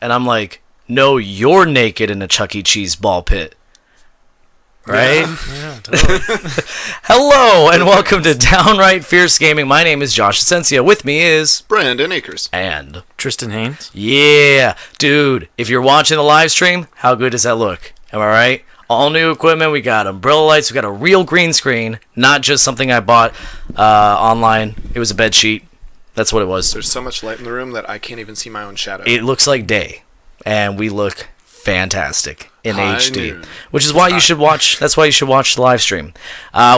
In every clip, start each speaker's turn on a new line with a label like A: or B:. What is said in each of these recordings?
A: And I'm like, no, you're naked in a Chuck E. Cheese ball pit. Right?
B: Yeah, totally.
A: Hello, and welcome to Downright Fierce Gaming. My name is Josh Asensia. With me is...
C: Brandon Akers.
A: And...
B: Tristan Haynes.
A: Yeah. Dude, if you're watching the live stream, how good does that look? Am I right? All new equipment. We got umbrella lights. We got a real green screen. Not just something I bought online. It was a bed sheet. That's what it was.
C: There's so much light in the room that I can't even see my own shadow.
A: It looks like day. And we look fantastic in HD.
C: Noon.
A: Which is why you should watch. That's why you should watch the live stream.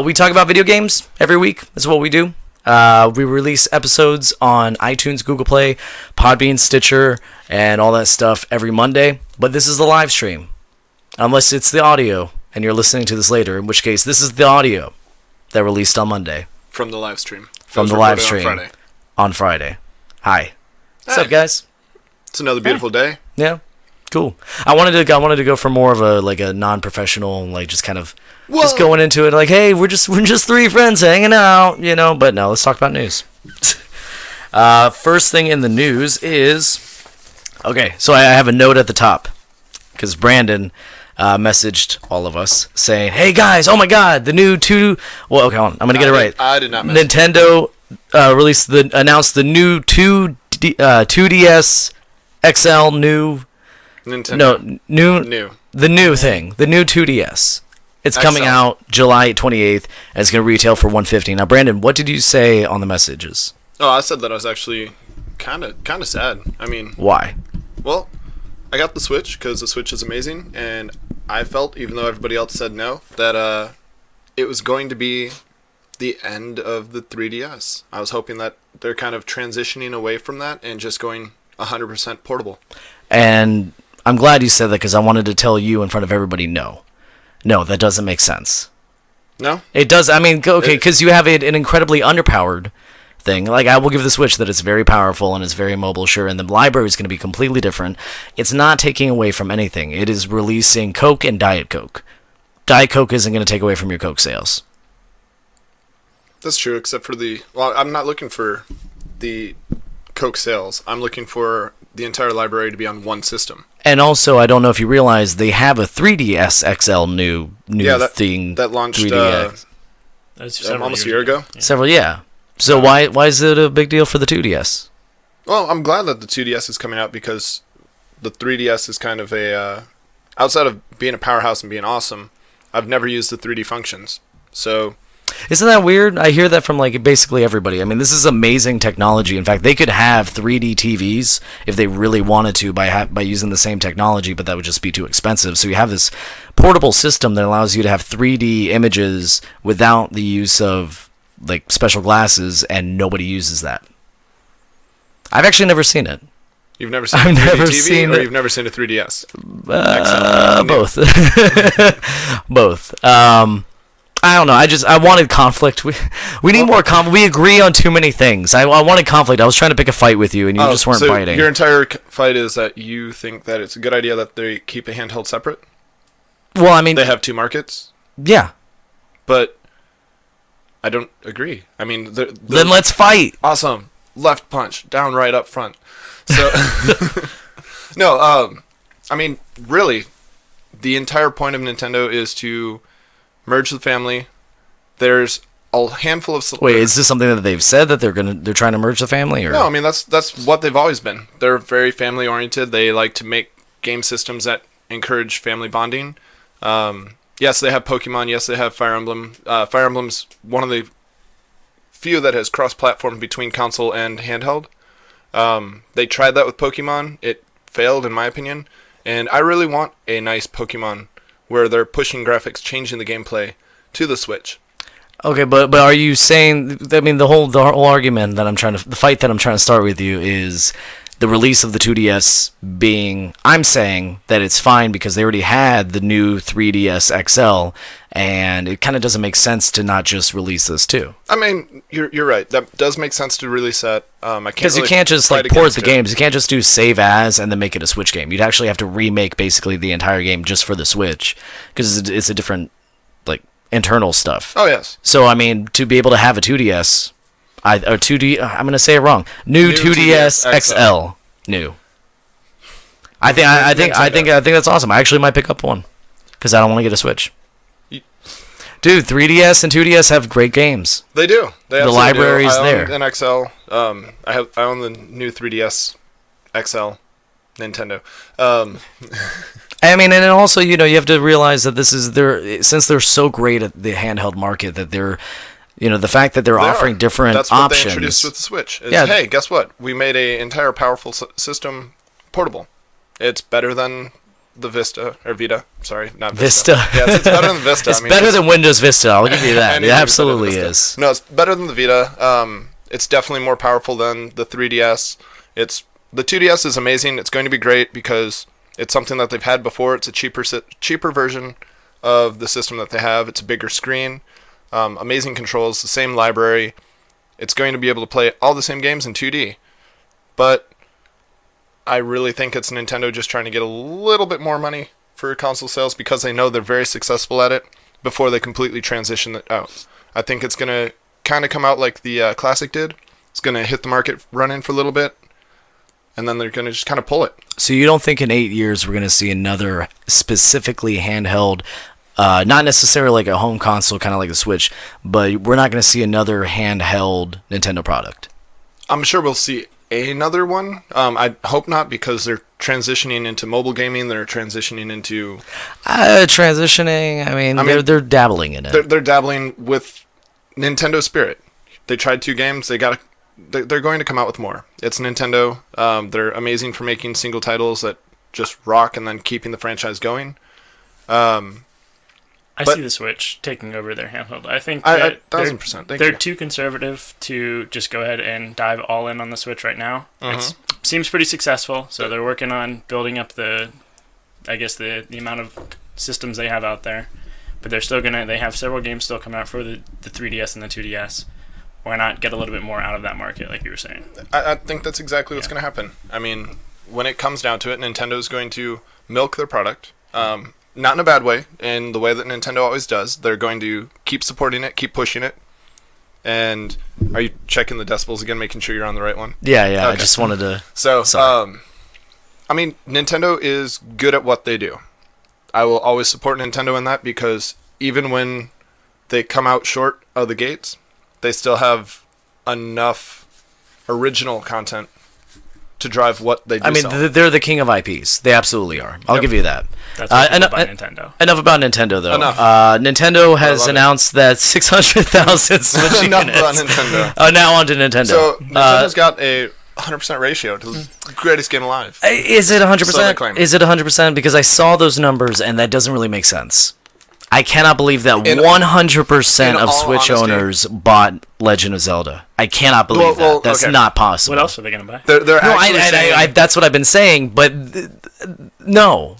A: We talk about video games every week. That's what we do. We release episodes on iTunes, Google Play, Podbean, Stitcher, and all that stuff every Monday. But this is the live stream. Unless it's the audio, and you're listening to this later, in which case this is the audio that released on Monday.
C: From the live stream.
A: From the live stream. On Friday. Hi. What's up, guys?
C: It's another beautiful day.
A: Yeah. Cool. I wanted to go for more of a non-professional, like just kind of just going into it like, hey, we're just three friends hanging out, you know. But no, let's talk about news. First thing in the news is okay. So I have a note at the top because Brandon messaged all of us saying, "Hey guys, oh my God, the new Well, okay, hold on. I'm gonna get it right.
C: I did not.
A: Nintendo announced the new 2DS XL new.
C: Nintendo.
A: No, the new thing, the new 2DS. It's
C: XL.
A: coming out July 28th, and it's going to retail for $150. Now, Brandon, what did you say on the messages?
C: Oh, I said that I was actually kind of sad. I mean,
A: Why?
C: well, I got the Switch because the Switch is amazing, and I felt, even though everybody else said no, that it was going to be the end of the 3DS. I was hoping that they're kind of transitioning away from that and just going 100% portable.
A: And I'm glad you said that because I wanted to tell you in front of everybody, no, that doesn't make sense.
C: No?
A: It does. I mean, okay, because you have an incredibly underpowered thing. Like, I will give the Switch that it's very powerful and it's very mobile, sure, and the library is going to be completely different. It's not taking away from anything. It is releasing Coke and Diet Coke. Diet Coke isn't going to take away from your Coke sales.
C: That's true, except for well, I'm not looking for the Coke sales. I'm looking for the entire library to be on one system.
A: And also, I don't know if you realize they have a 3DS XL new thing.
C: That launched
A: 3DX.
C: almost a year ago.
A: Yeah. So why is it a big deal for the 2DS?
C: Well, I'm glad that the 2DS is coming out because the 3DS is kind of outside of being a powerhouse and being awesome, I've never used the 3D functions. So
A: isn't that weird? I hear that from like basically everybody. I mean, this is amazing technology. In fact, they could have 3D TVs if they really wanted to by using the same technology, but that would just be too expensive. So you have this portable system that allows you to have 3D images without the use of like special glasses, and nobody uses that. I've actually never seen it.
C: You've never seen
A: I've
C: a 3D
A: never
C: TV,
A: seen
C: or
A: it.
C: you've never seen a 3DS?
A: Both. Both. I don't know. I wanted conflict. We need more conflict. We agree on too many things. I wanted conflict. I was trying to pick a fight with you, and you just weren't fighting.
C: Your entire fight is that you think that it's a good idea that they keep a handheld separate?
A: Well, I mean,
C: they have two markets?
A: Yeah.
C: But I don't agree. I mean,
A: then let's fight.
C: Awesome. Left punch, down right up front. So, no, I mean, really, the entire point of Nintendo is to merge the family. There's a handful of...
A: Wait, is this something that they've said that they're trying to merge the family? Or?
C: No, I mean, that's what they've always been. They're very family oriented. They like to make game systems that encourage family bonding. Yes, they have Pokemon. Yes, they have Fire Emblem. Fire Emblem's one of the few that has cross-platform between console and handheld. They tried that with Pokemon. It failed, in my opinion. And I really want a nice Pokemon where they're pushing graphics, changing the gameplay to the Switch.
A: Okay, but are you saying? I mean, the whole argument that the fight that I'm trying to start with you is the release of the 2DS being. I'm saying that it's fine because they already had the new 3DS XL, and it kind of doesn't make sense to not just release this too.
C: I mean, you're right. That does make sense to release that.
A: Because you can't just like port the games. You can't just do save as and then make it a Switch game. You'd actually have to remake basically the entire game just for the Switch because it's a different like internal stuff.
C: Oh yes.
A: So I mean, to be able to have a 2DS, I'm gonna say it wrong. New 2DS XL. New. I think that's awesome. I actually might pick up one because I don't want to get a Switch. Dude, 3DS and 2DS have great games.
C: They do. They
A: the library's there.
C: I own an XL. I own the new 3DS XL Nintendo.
A: I mean, and also, you have to realize that since they're so great at the handheld market, that they're, the fact that they're offering different
C: options. That's what they introduced with the Switch. Hey, guess what? We made an entire powerful system portable. It's better than the Vista, or Vita. Sorry, not Vista. Yeah, it's better than Vista.
A: It's better than Windows Vista. I'll give you that. It absolutely is.
C: No, it's better than the Vita. It's definitely more powerful than the 3DS. The 2DS is amazing. It's going to be great because it's something that they've had before. It's a cheaper version of the system that they have. It's a bigger screen. Amazing controls, the same library. It's going to be able to play all the same games in 2D. But I really think it's Nintendo just trying to get a little bit more money for console sales because they know they're very successful at it before they completely transition it out. I think it's going to kind of come out like the Classic did. It's going to hit the market running for a little bit, and then they're going to just kind of pull it.
A: So you don't think in 8 years we're going to see another specifically handheld, not necessarily like a home console, kind of like the Switch, but we're not going to see another handheld Nintendo product?
C: I'm sure we'll see another one. I hope not, because they're transitioning into mobile gaming. They're transitioning into
A: transitioning. I mean, they're dabbling in it.
C: They're dabbling with Nintendo spirit. They tried 2 games. They're going to come out with more. It's Nintendo. They're amazing for making single titles that just rock and then keeping the franchise going.
B: I see the Switch taking over their handheld. I think that
C: 1000%.
B: They're too conservative to just go ahead and dive all in on the Switch right now. It seems pretty successful, so they're working on building up the amount of systems they have out there. But they have several games still coming out for the 3DS and the 2DS. Why not get a little bit more out of that market, like you were saying?
C: I think that's exactly what's going to happen. I mean, when it comes down to it, Nintendo's going to milk their product. Not in a bad way, in the way that Nintendo always does. They're going to keep supporting it, keep pushing it. And are you checking the decibels again, making sure you're on the right one?
A: Yeah, okay. I just wanted to...
C: So, I mean, Nintendo is good at what they do. I will always support Nintendo in that because even when they come out short of the gates, they still have enough original content to drive what they do. I mean,
A: they're the king of IPs. They absolutely are. I'll give you that.
B: That's enough about Nintendo.
A: Enough about Nintendo, though.
C: Enough.
A: Nintendo has announced that 600,000 Switch units.
C: Enough about Nintendo.
A: Now on to Nintendo.
C: So Nintendo's got a 100% ratio to the greatest game alive.
A: Is it 100%?
C: So
A: is it 100%? Because I saw those numbers, and that doesn't really make sense. I cannot believe that 100% of Switch owners bought Legend of Zelda. I cannot believe that. That's not possible.
B: What else are they going to buy?
A: That's what I've been saying, but no.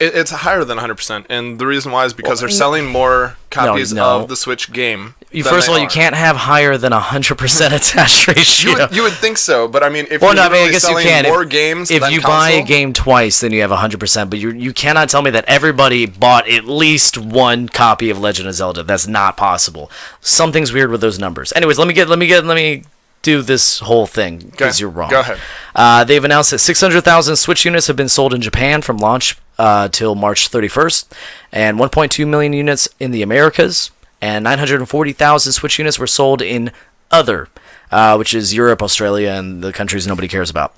C: It's higher than 100%, and the reason why is because they're selling more copies of the Switch game.
A: First of all, you can't have higher than 100% attach ratio.
C: You would think so, but I mean, if you're selling more games
A: if you buy a game twice, then you have 100%, but you cannot tell me that everybody bought at least one copy of Legend of Zelda. That's not possible. Something's weird with those numbers. Anyways, let me do this whole thing because you're wrong.
C: Go ahead.
A: They've announced that 600,000 Switch units have been sold in Japan from launch till March 31st, and 1.2 million units in the Americas, and 940,000 Switch units were sold in other, which is Europe, Australia, and the countries nobody cares about.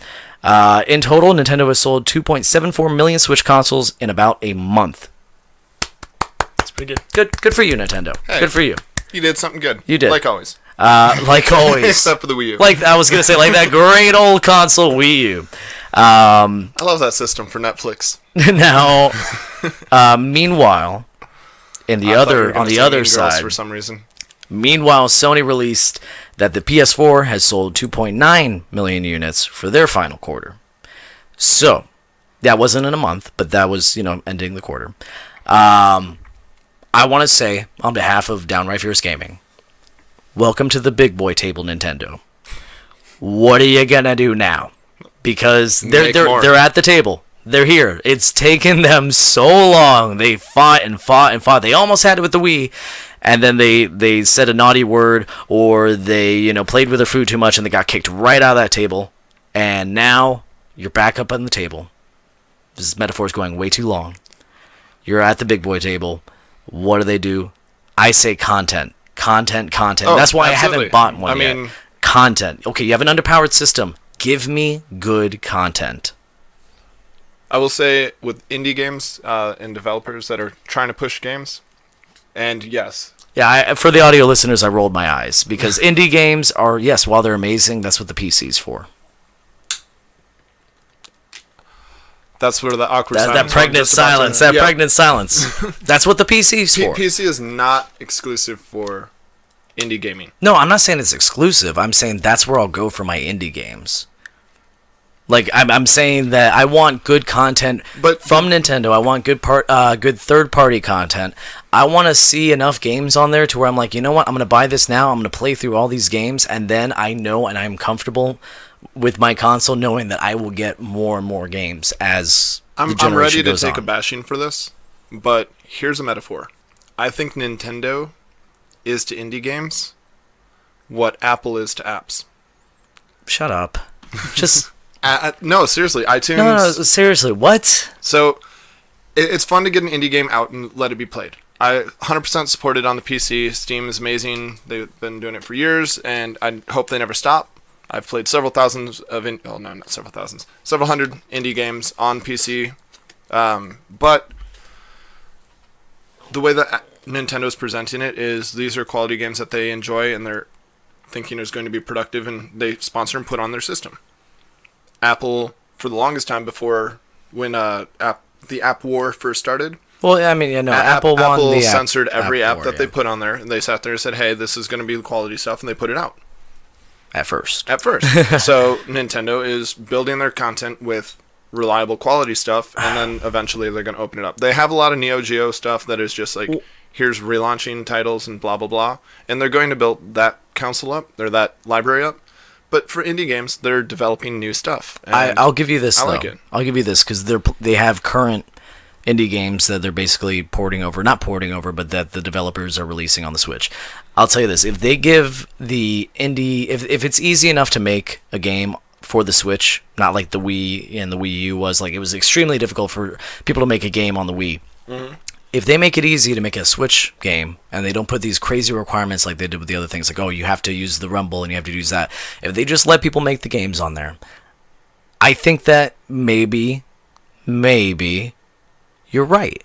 A: In total, Nintendo has sold 2.74 million Switch consoles in about a month.
B: That's pretty good.
A: Good for you, Nintendo.
C: Hey,
A: good for you.
C: You did something good.
A: You did.
C: Like always.
A: Like always.
C: Except for the Wii U.
A: Like I was going to say, like that great old console Wii U.
C: I love that system for Netflix.
A: Now, meanwhile, on the other side,
C: for some reason.
A: Meanwhile, Sony released that the PS4 has sold 2.9 million units for their final quarter. So, that wasn't in a month, but that was, ending the quarter. I want to say, on behalf of Downright Fierce Gaming, welcome to the big boy table, Nintendo. What are you gonna do now? Because they're at the table. They're here. It's taken them so long. They fought and fought and fought. They almost had it with the Wii, and then they said a naughty word, or they played with their food too much, and they got kicked right out of that table. And now, You're back up on the table. This metaphor is going way too long. You're at the big boy table. What do? I say content. Content.
C: Oh,
A: That's why
C: absolutely.
A: I haven't bought one
C: I
A: yet.
C: mean,
A: Content. Okay, you have an underpowered system. Give me good content.
C: I will say with indie games and developers that are trying to push games, and yes,
A: Yeah, for the audio listeners, I rolled my eyes because indie games are, yes, while they're amazing, that's what the PC's for.
C: that's where the awkward
A: That
C: silence.
A: pregnant silence. That pregnant silence. That's what the PC's for.
C: PC is not exclusive for indie gaming.
A: No, I'm not saying it's exclusive. I'm saying that's where I'll go for my indie games. Like I'm saying that I want good content from Nintendo. I want good third-party content. I want to see enough games on there to where I'm like, you know what? I'm gonna buy this now. I'm gonna play through all these games, and then I know and I'm comfortable with my console knowing that I will get more and more games as the generation
C: I'm ready to
A: goes
C: take
A: on.
C: a bashing for this, but here's a metaphor. I think Nintendo is to indie games what Apple is to apps.
A: Shut up. Just
C: No, seriously, iTunes.
A: no, seriously. What?
C: So it's fun to get an indie game out and let it be played. I 100% support it on the PC. Steam is amazing. They've been doing it for years, and I hope they never stop. I've played several thousands of not several thousands, several hundred indie games on PC. But the way that Nintendo's presenting it is these are quality games that they enjoy and they're thinking is going to be productive, and they sponsor and put on their system. Apple, for the longest time before when the app war first started,
A: Well, I mean, you know, Apple won the
C: censored every app
A: war,
C: that they put on there, and they sat there and said, hey, this is going to be the quality stuff, and they put it out.
A: At first.
C: So Nintendo is building their content with reliable quality stuff, and then eventually they're going to open it up. They have a lot of Neo Geo stuff that is just like, here's relaunching titles and blah, blah, blah. And they're going to build that console up, or that library up. But for indie games, they're developing new stuff.
A: I'll give you this, though.
C: like it.
A: I'll give you this, because they have current indie games that they're basically porting over. Not porting over, but that the developers are releasing on the Switch. I'll tell you this. If they give the indie... If it's easy enough to make a game for the Switch, not like the Wii and the Wii U was, like it was extremely difficult for people to make a game on the Wii. Mm-hmm. If they make it easy to make a Switch game, and they don't put these crazy requirements like they did with the other things, like, oh, you have to use the Rumble and you have to use that. If they just let people make the games on there, I think that maybe you're right.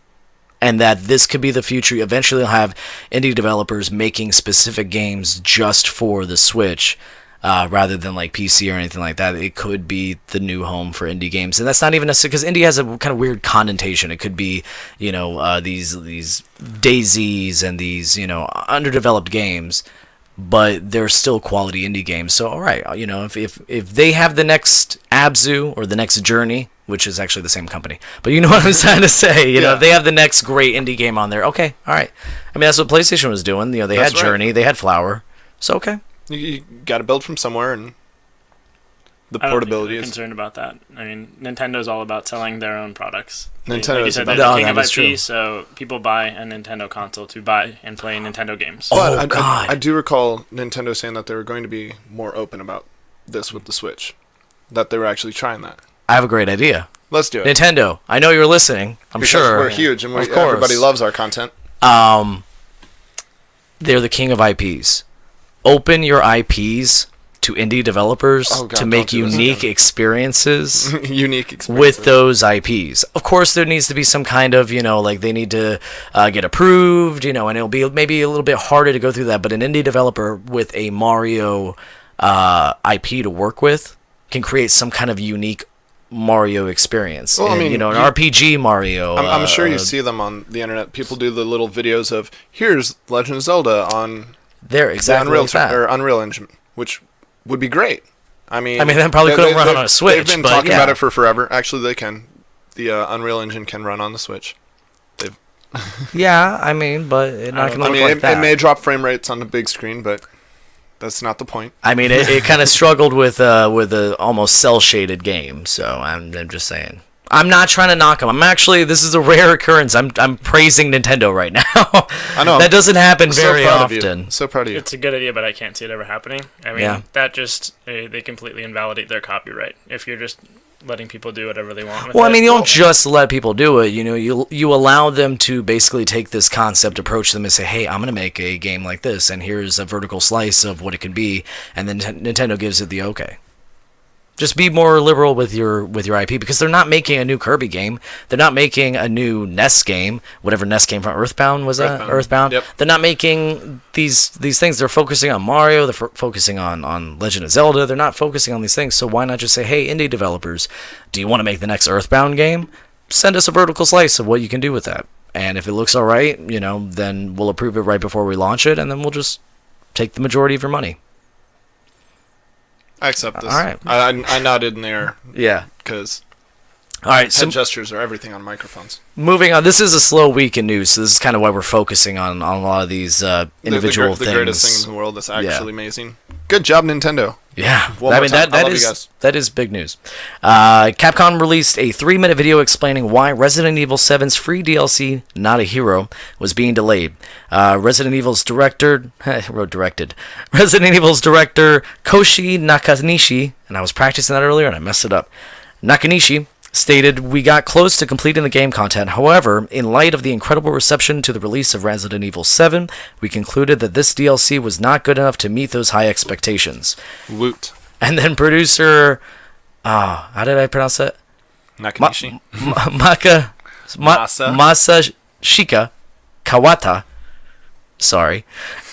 A: And that this could be the future. Eventually you'll have indie developers making specific games just for the Switch, rather than like PC or anything like that. It could be the new home for indie games. And that's not even necessarily, because indie has a kind of weird connotation. It could be, you know, these daisies and these, you know, underdeveloped games, but they're still quality indie games. So, all right, you know, if they have the next Abzu or the next Journey, which is actually the same company, but you know what I'm trying to say, you know, if they have the next great indie game on there, okay, all right. I mean, that's what PlayStation was doing. You know, they had Journey, they had Flower, so okay.
C: You got to build from somewhere, and the portability
B: I'm
C: is
B: concerned about that. I mean, Nintendo's all about selling their own products.
C: Nintendo
B: like you
C: is
B: said,
C: about
B: they're
A: that.
B: the king
A: No,
B: of
A: that's
B: IP,
A: true.
B: so people buy a Nintendo console to buy and play Nintendo games.
C: But
A: God.
C: I do recall Nintendo saying that they were going to be more open about this with the Switch, that they were actually trying that.
A: I have a great idea.
C: Let's do it.
A: Nintendo, I know you're listening. I'm
C: Because
A: sure.
C: we're huge, and
A: Of course.
C: everybody loves our content.
A: They're the king of IPs. Open your IPs to indie developers
C: Oh, God,
A: to make
C: don't do this
A: unique
C: again.
A: experiences
C: Unique experience.
A: with those IPs. Of course, there needs to be some kind of, you know, like they need to get approved, you know, and it'll be maybe a little bit harder to go through that. But an indie developer with a Mario IP to work with can create some kind of unique Mario experience.
C: Well, I mean,
A: you know, an RPG Mario.
C: I'm sure you see them on the internet. People do the little videos of, here's Legend of Zelda on
A: They're exactly
C: the
A: like that.
C: Unreal Engine, which would be great. I mean,
A: that probably couldn't run on a Switch.
C: They've been
A: but
C: talking
A: yeah.
C: about it for forever. Actually, they can. The Unreal Engine can run on the Switch.
A: Yeah, I mean, but it's not going to look like that.
C: It may drop frame rates on the big screen, but that's not the point.
A: I mean, it kind of struggled with a almost cell shaded game. So I'm just saying. I'm not trying to knock them. This is a rare occurrence. I'm praising Nintendo right now.
C: I know.
A: That doesn't happen
C: So
A: very
C: proud of you.
A: often.
C: So proud of you.
B: It's a good idea, but I can't see it ever happening. I mean,
A: Yeah.
B: that just, they completely invalidate their copyright. If you're just letting people do whatever they want with
A: Well,
B: it.
A: I mean, you don't just let people do it. You know, you allow them to basically take this concept, approach them, and say, "Hey, I'm going to make a game like this, and here's a vertical slice of what it can be," and then Nintendo gives it the okay. Just be more liberal with your IP, because they're not making a new Kirby game. They're not making a new NES game. Whatever NES came from, Earthbound was that? Earthbound.
C: Yep.
A: They're not making these things. They're focusing on Mario. They're focusing on Legend of Zelda. They're not focusing on these things. So why not just say, hey, indie developers, do you want to make the next Earthbound game? Send us a vertical slice of what you can do with that. And if it looks all right, you know, then we'll approve it right before we launch it, and then we'll just take the majority of your money.
C: I accept this.
A: All right.
C: I nodded in there.
A: Yeah.
C: Because
A: all right. So
C: head gestures are everything on microphones.
A: moving on. This is a slow week in news, so this is kind of why we're focusing on a lot of these individual things.
C: The greatest thing in the world that's actually amazing. Good job, Nintendo.
A: Yeah,
C: One
A: I
C: more
A: mean
C: time. I love you
A: is
C: guys.
A: that is big news. Capcom released a 3-minute video explaining why Resident Evil 7's free DLC, Not a Hero, was being delayed. Resident Evil's director Koshi Nakanishi, and I was practicing that earlier and I messed it up. Nakanishi stated, "We got close to completing the game content. However, in light of the incredible reception to the release of Resident Evil 7, we concluded that this DLC was not good enough to meet those high expectations."
C: Woot.
A: And then producer, how did I pronounce that?
C: Nakanishi.
A: Masashika Kawata, sorry,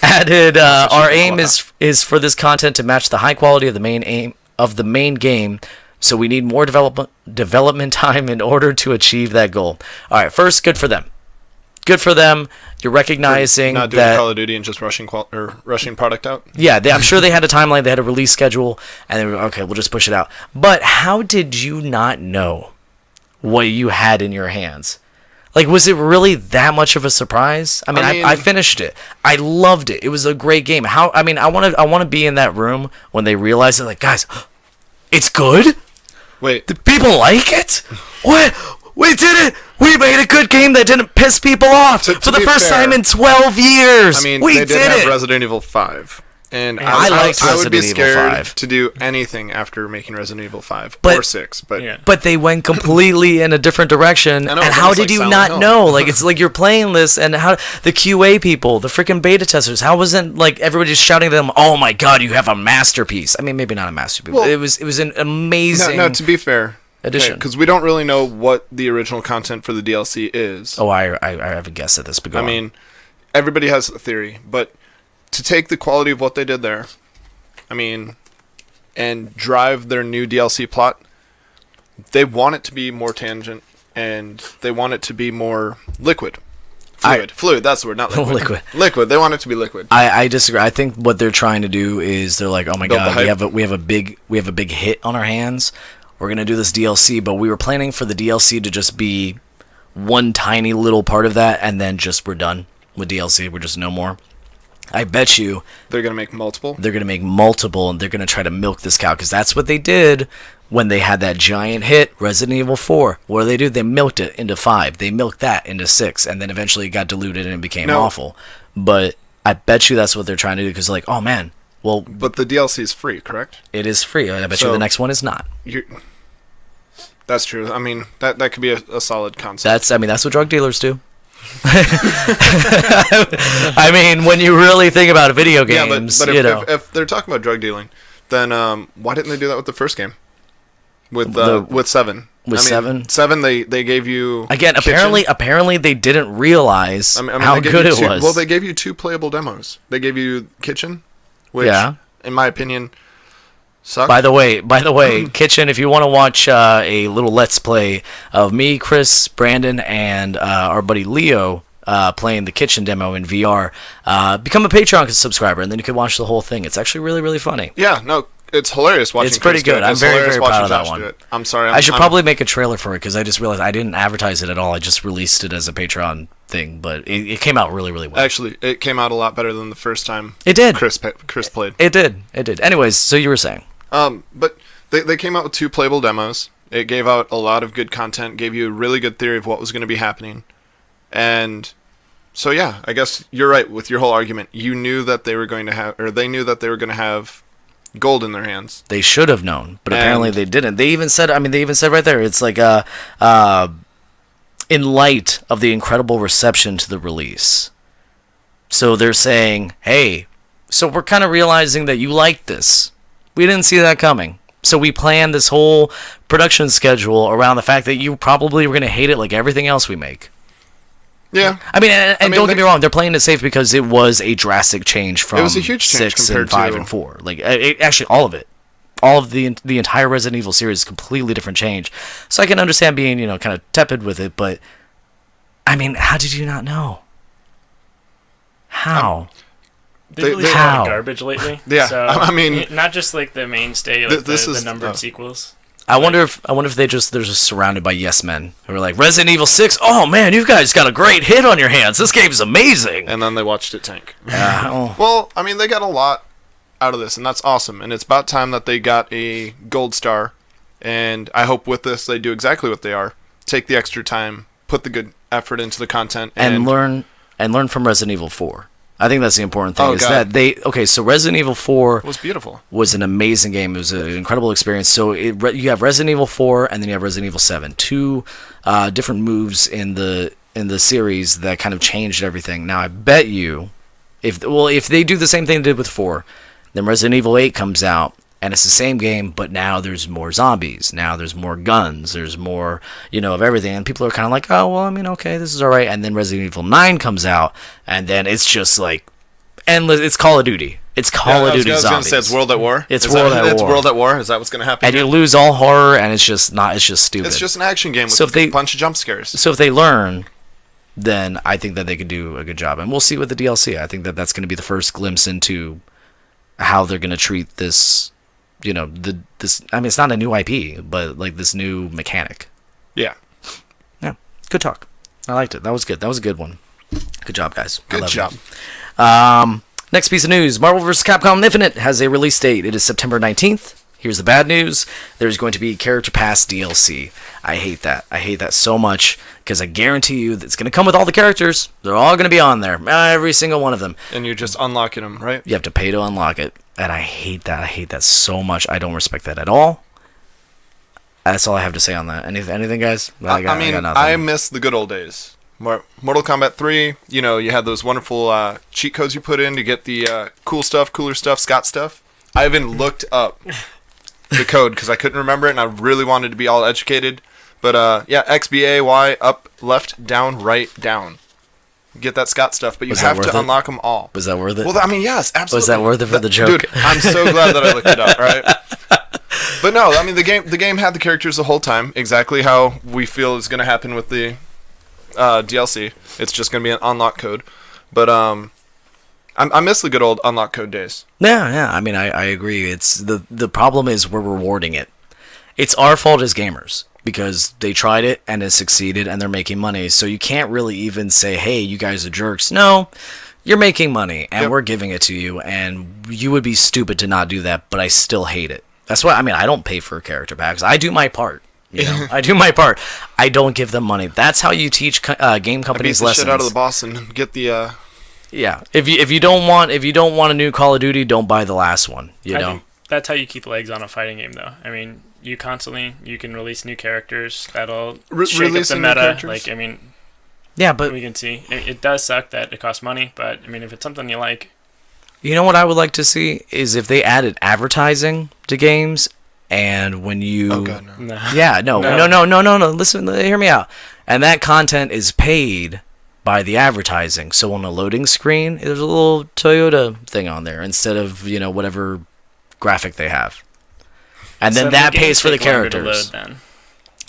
A: added, "Our aim is for this content to match the high quality of the main game. So we need more development time in order to achieve that goal." All right, first, good for them. Good for them. You're recognizing
C: not doing
A: that
C: Call of Duty and just rushing product out.
A: Yeah, I'm sure they had a timeline. They had a release schedule, and they were okay. We'll just push it out. But how did you not know what you had in your hands? Like, was it really that much of a surprise? I mean, I finished it. I loved it. It was a great game. I want to be in that room when they realize it. Like, guys, it's good.
C: Wait.
A: Do people like it? What? We did it! We made a good game that didn't piss people off for the first time in 12 years.
C: I mean,
A: we
C: they
A: did
C: have
A: it.
C: Resident Evil 5. And
A: I liked
C: I would be
A: Resident Evil
C: scared
A: 5.
C: to do anything after making Resident Evil 5
A: But-
C: or 6. But
B: Yeah.
A: But they went completely in a different direction.
C: I know,
A: And
C: it's
A: how
C: almost
A: did
C: like
A: you
C: Silent
A: not
C: Hill.
A: know? Like, it's like you're playing this, and how the QA people, the freaking beta testers, how wasn't like everybody just shouting to them, "Oh my God, you have a masterpiece"? I mean, maybe not a masterpiece,
C: Well,
A: but it was an amazing.
C: no, to be fair,
A: addition.
C: because we don't really know what the original content for the DLC is.
A: Oh, I have a guess at this, but go on.
C: mean, everybody has a theory, but to take the quality of what they did there, and drive their new DLC plot, they want it to be more tangent, and they want it to be more liquid. Fluid, that's the word, not liquid.
A: Liquid.
C: Liquid, they want it to be liquid.
A: I disagree. I think what they're trying to do is they're like, oh my
C: Build the
A: God,
C: hype.
A: we have a big hit on our hands. We're gonna do this DLC, but we were planning for the DLC to just be one tiny little part of that, and then just we're done with DLC. We're just no more. I bet you
C: They're going to make multiple.
A: they're gonna make multiple, and they're gonna try to milk this cow, because that's what they did when they had that giant hit, Resident Evil 4. What did they do? They milked it into 5. They milked that into 6, and then eventually it got diluted and it became awful. But I bet you that's what they're trying to do, because like, oh man, well,
C: But the DLC is free, correct?
A: it is free. I bet you
C: So-
A: the next one is not.
C: That's true. I mean, that could be a solid concept.
A: That's what drug dealers do. I mean, when you really think about video games,
C: but
A: you know.
C: if they're talking about drug dealing, then why didn't they do that with the first game? With 7.
A: With 7?
C: 7, they gave you
A: Again,
C: Kitchen.
A: apparently they didn't realize how
C: they gave
A: good
C: you
A: it was.
C: Well, they gave you 2 playable demos. They gave you Kitchen, which,
A: Yeah.
C: in my opinion, sucked.
A: By the way, Kitchen, if you want to watch a little Let's Play of me, Chris, Brandon, and our buddy Leo playing the Kitchen demo in VR, become a Patreon subscriber, and then you can watch the whole thing. It's actually really, really funny.
C: Yeah, no, it's hilarious watching.
A: It's pretty
C: Chris do
A: good.
C: it.
A: I'm
C: It's
A: very,
C: hilarious
A: very
C: watching
A: proud of that
C: Josh
A: one.
C: do it. I'm sorry.
A: I should probably make a trailer for it, because I just realized I didn't advertise it at all. I just released it as a Patreon thing, but it came out really, really well.
C: Actually, it came out a lot better than the first time.
A: It did.
C: Chris played.
A: It did. Anyways, so you were saying.
C: But they came out with 2 playable demos. It gave out a lot of good content, gave you a really good theory of what was going to be happening. And so, yeah, I guess you're right with your whole argument. You knew that they were going to have, or they knew that they were going to have gold in their hands.
A: They should have known, but apparently
C: And-
A: they didn't. They even said right there, it's like in light of the incredible reception to the release. So they're saying, hey, so we're kind of realizing that you liked this. We didn't see that coming. So we planned this whole production schedule around the fact that you probably were going to hate it like everything else we make.
C: Yeah.
A: I mean, and don't get me wrong, they're playing it safe because it was a drastic change from
C: It was a huge change
A: 6
C: compared
A: and 5
C: to-
A: and 4. Like, actually, all of it. All of the entire Resident Evil series is a completely different change. So I can understand being, kind of tepid with it, but, I mean, how did you not know? How?
B: They've released a lot of garbage lately.
C: Yeah,
B: So,
C: I mean-
B: not just like the mainstay, like
C: This
B: the
C: is-
B: numbered sequels.
A: I wonder if they're just surrounded by yes men who are like, Resident Evil 6, oh man, you guys got a great hit on your hands. This game's amazing.
C: And then they watched it tank.
A: Oh.
C: Well, I mean, they got a lot out of this, and that's awesome. And it's about time that they got a gold star. And I hope with this they do exactly what they are. Take the extra time, put the good effort into the content,
A: and learn from Resident Evil 4. I think that's the important thing.
C: Oh,
A: is
C: God.
A: that so Resident Evil 4
C: It was beautiful.
A: was an amazing game. It was an incredible experience. So you have Resident Evil 4 and then you have Resident Evil 7. Two different moves in the series that kind of changed everything. Now I bet you, if they do the same thing they did with 4, then Resident Evil 8 comes out and it's the same game, but now there's more zombies. Now there's more guns. There's more, of everything. And people are kind of like, oh, well, I mean, okay, this is all right. And then Resident Evil 9 comes out, and then it's just like endless. It's Call of Duty. It's Call of Duty
C: I was
A: zombies.
C: going to say it's World at War.
A: It's World at War.
C: It's World at War. Is that what's going to happen?
A: And you lose all horror, and it's just stupid.
C: It's just an action game with
A: So if
C: a bunch of jump scares.
A: So if they learn, then I think that they could do a good job. And we'll see with the DLC. I think that that's going to be the first glimpse into how they're going to treat this, this. I mean, it's not a new IP, but like this new mechanic.
C: Yeah.
A: Yeah. Good talk. I liked it. That was good. That was a good one. Good job, guys. I
C: Good
A: love
C: job.
A: it. Next piece of news. Marvel vs. Capcom Infinite has a release date. It is September 19th. Here's the bad news. There's going to be Character Pass DLC. I hate that. I hate that so much because I guarantee you that it's going to come with all the characters. They're all going to be on there. Every single one of them.
C: And you're just unlocking them, right?
A: You have to pay to unlock it. And I hate that. I hate that so much. I don't respect that at all. That's all I have to say on that. Anything, guys? I got nothing.
C: I miss the good old days. Mortal Kombat 3, you had those wonderful cheat codes you put in to get the cooler stuff, Scott stuff. I even looked up the code because I couldn't remember it and I really wanted to be all educated. But X, B, A, Y, up, left, down, right, down. Get that Scott stuff, but you have to unlock them all.
A: Was that worth it?
C: Well, I mean, yes, absolutely.
A: Was that worth it for the joke?
C: Dude, I'm so glad that I looked it up, right? But no, I mean, the game had the characters the whole time, exactly how we feel is going to happen with the DLC. It's just going to be an unlock code. But I miss the good old unlock code days.
A: Yeah. I mean, I agree. It's the problem is we're rewarding it. It's our fault as gamers because they tried it and it succeeded and they're making money. So you can't really even say, hey, you guys are jerks. No, you're making money and we're giving it to you. And you would be stupid to not do that, but I still hate it. That's why, I mean, I don't pay for character packs. I do my part. I do my part. I don't give them money. That's how you teach game companies
C: lessons. Shit out of the boss and get the.
A: Yeah. If you don't want a new Call of Duty, don't buy the last one. I think
B: that's how you keep legs on a fighting game, though. I mean, you can release new characters that'll shake up the meta. Like, I mean,
A: yeah, but
B: we can see it does suck that it costs money, but I mean, if it's something you like,
A: you know what I would like to see is if they added advertising to games. And when you,
C: oh God, no.
A: Yeah, no. Listen, hear me out. And that content is paid by the advertising. So on a loading screen, there's a little Toyota thing on there instead of whatever graphic they have. And then that pays for the characters.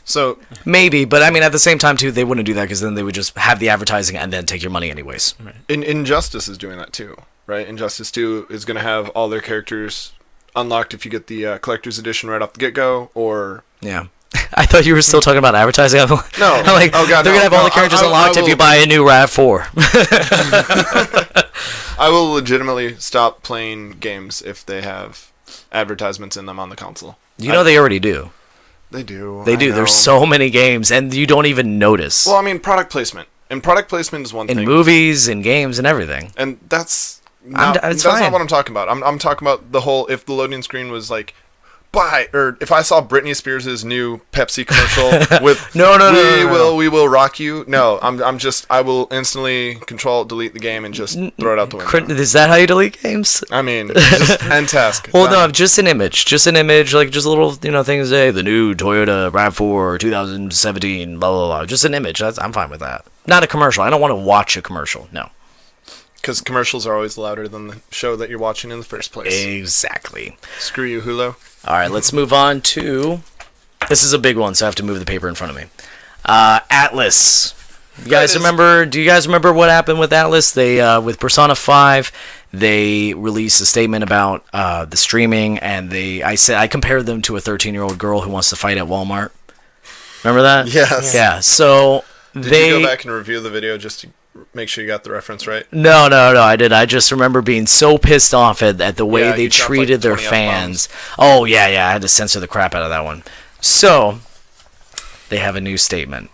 C: So
A: maybe, but I mean, at the same time too, they wouldn't do that because then they would just have the advertising and then take your money anyways.
B: Right.
C: Injustice is doing that too, right? Injustice 2 is going to have all their characters unlocked if you get the collector's edition right off the get-go, or
A: yeah. I thought you were still talking about advertising. I'm like,
C: no,
A: I'm like,
C: oh God,
A: they're gonna have all the characters unlocked if you buy a new RAV4.
C: I will legitimately stop playing games if they have advertisements in them on the console.
A: You know they already do.
C: They do.
A: They do. There's so many games, and you don't even notice.
C: Well, I mean, product placement. And product placement is one thing.
A: In movies, in games, and everything.
C: And that's No,
A: it's
C: that's
A: fine.
C: not what I'm talking about. I'm talking about the whole, if the loading screen was like, buy, or if I saw Britney Spears' new Pepsi commercial with we will rock you. No, I will instantly delete the game and just throw it out the window.
A: Is that how you delete games?
C: I mean, just end task.
A: Well, no, just an image, like just a little, things say the new Toyota RAV4 2017, blah blah blah. Just an image. I'm fine with that. Not a commercial. I don't want to watch a commercial. No.
C: Because commercials are always louder than the show that you're watching in the first place.
A: Exactly.
C: Screw you, Hulu.
A: All right, let's move on to... This is a big one, so I have to move the paper in front of me. Atlas. Do you guys remember what happened with Atlas? They with Persona 5, they released a statement about the streaming, and I compared them to a 13-year-old girl who wants to fight at Walmart. Remember that?
C: Yes.
A: Yeah, so
C: Did you go back and review the video just to make sure you got the reference right?
A: No, I did. I just remember being so pissed off at the way they treated their
C: 20
A: fans. Oh, yeah, I had to censor the crap out of that one. So, they have a new statement.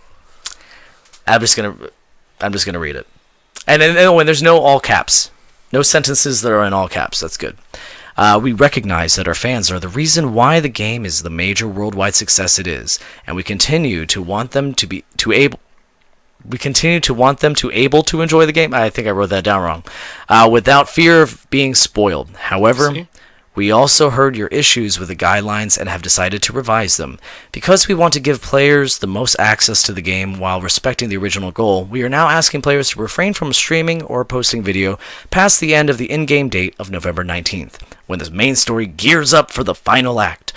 A: I'm just gonna read it. And there's no all caps. No sentences that are in all caps. That's good. We recognize that our fans are the reason why the game is the major worldwide success it is, and we continue to want them to able to enjoy the game. I think I wrote that down wrong. Without fear of being spoiled. However, we also heard your issues with the guidelines and have decided to revise them. Because we want to give players the most access to the game while respecting the original goal, we are now asking players to refrain from streaming or posting video past the end of the in-game date of November 19th, when the main story gears up for the final act.